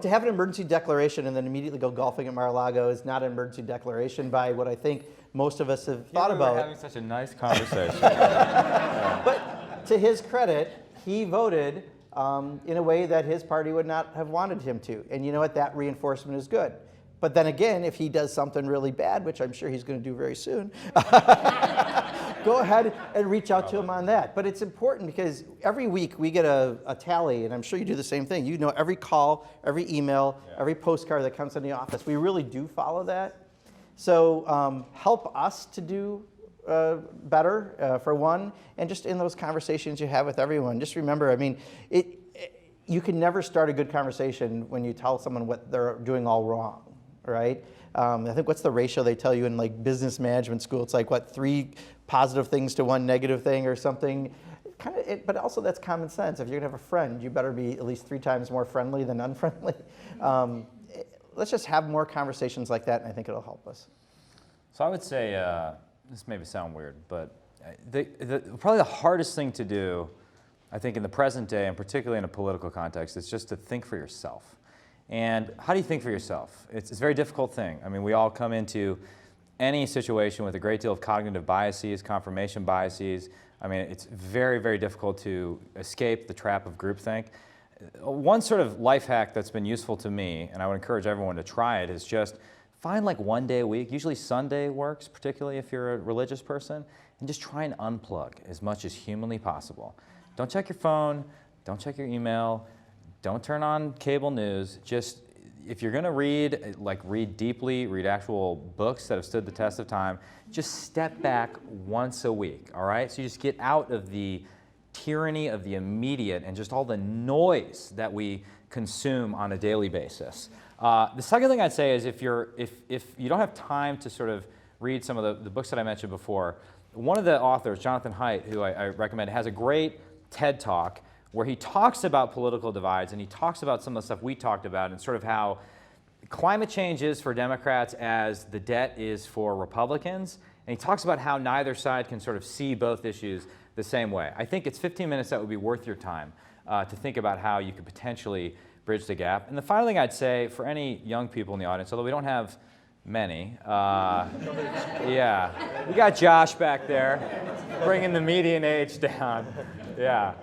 to have an emergency declaration and then immediately go golfing at Mar-a-Lago is not an emergency declaration by what I think most of us have thought about. We're having such a nice conversation. But to his credit, he voted in a way that his party would not have wanted him to. And you know what? That reinforcement is good. But then again, if he does something really bad, which I'm sure he's going to do very soon, go ahead and reach out to him on that. But it's important because every week we get a tally, and I'm sure you do the same thing. You know every call, every email, every postcard that comes in the office. We really do follow that. So help us to do better, for one, and just in those conversations you have with everyone. Just remember, you can never start a good conversation when you tell someone what they're doing all wrong. Right? I think what's the ratio they tell you in like business management school? It's like 3 positive things to 1 negative thing or something. But also that's common sense. If you're gonna have a friend, you better be at least 3 times more friendly than unfriendly. Let's just have more conversations like that, and I think it'll help us. So I would say, this may sound weird, but probably the hardest thing to do, I think in the present day, and particularly in a political context, is just to think for yourself. And how do you think for yourself? It's a very difficult thing. We all come into any situation with a great deal of cognitive biases, confirmation biases. It's very, very difficult to escape the trap of groupthink. One sort of life hack that's been useful to me, and I would encourage everyone to try it, is just find like 1 day a week, usually Sunday works, particularly if you're a religious person, and just try and unplug as much as humanly possible. Don't check your phone, don't check your email, don't turn on cable news. Just, if you're gonna read, read deeply, read actual books that have stood the test of time, just step back once a week, all right? So you just get out of the tyranny of the immediate and just all the noise that we consume on a daily basis. The second thing I'd say is if you don't have time to sort of read some of the books that I mentioned before, one of the authors, Jonathan Haidt, who I recommend, has a great TED Talk where he talks about political divides and he talks about some of the stuff we talked about and sort of how climate change is for Democrats as the debt is for Republicans. And he talks about how neither side can sort of see both issues the same way. I think it's 15 minutes that would be worth your time to think about how you could potentially bridge the gap. And the final thing I'd say for any young people in the audience, although we don't have many, yeah, we got Josh back there bringing the median age down. Yeah.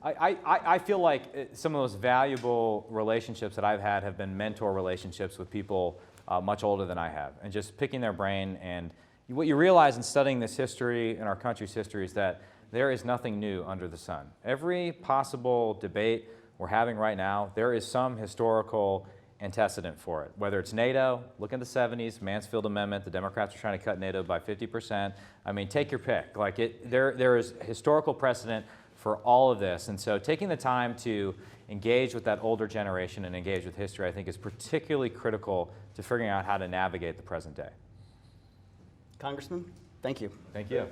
I feel like some of those valuable relationships that I've had have been mentor relationships with people much older than I have, and just picking their brain. And what you realize in studying this history, in our country's history, is that there is nothing new under the sun. Every possible debate we're having right now, there is some historical antecedent for it. Whether it's NATO, look at the 70s, Mansfield Amendment, the Democrats were trying to cut NATO by 50%. Take your pick. There is historical precedent for all of this. And so taking the time to engage with that older generation and engage with history, I think, is particularly critical to figuring out how to navigate the present day. Congressman, thank you. Thank you.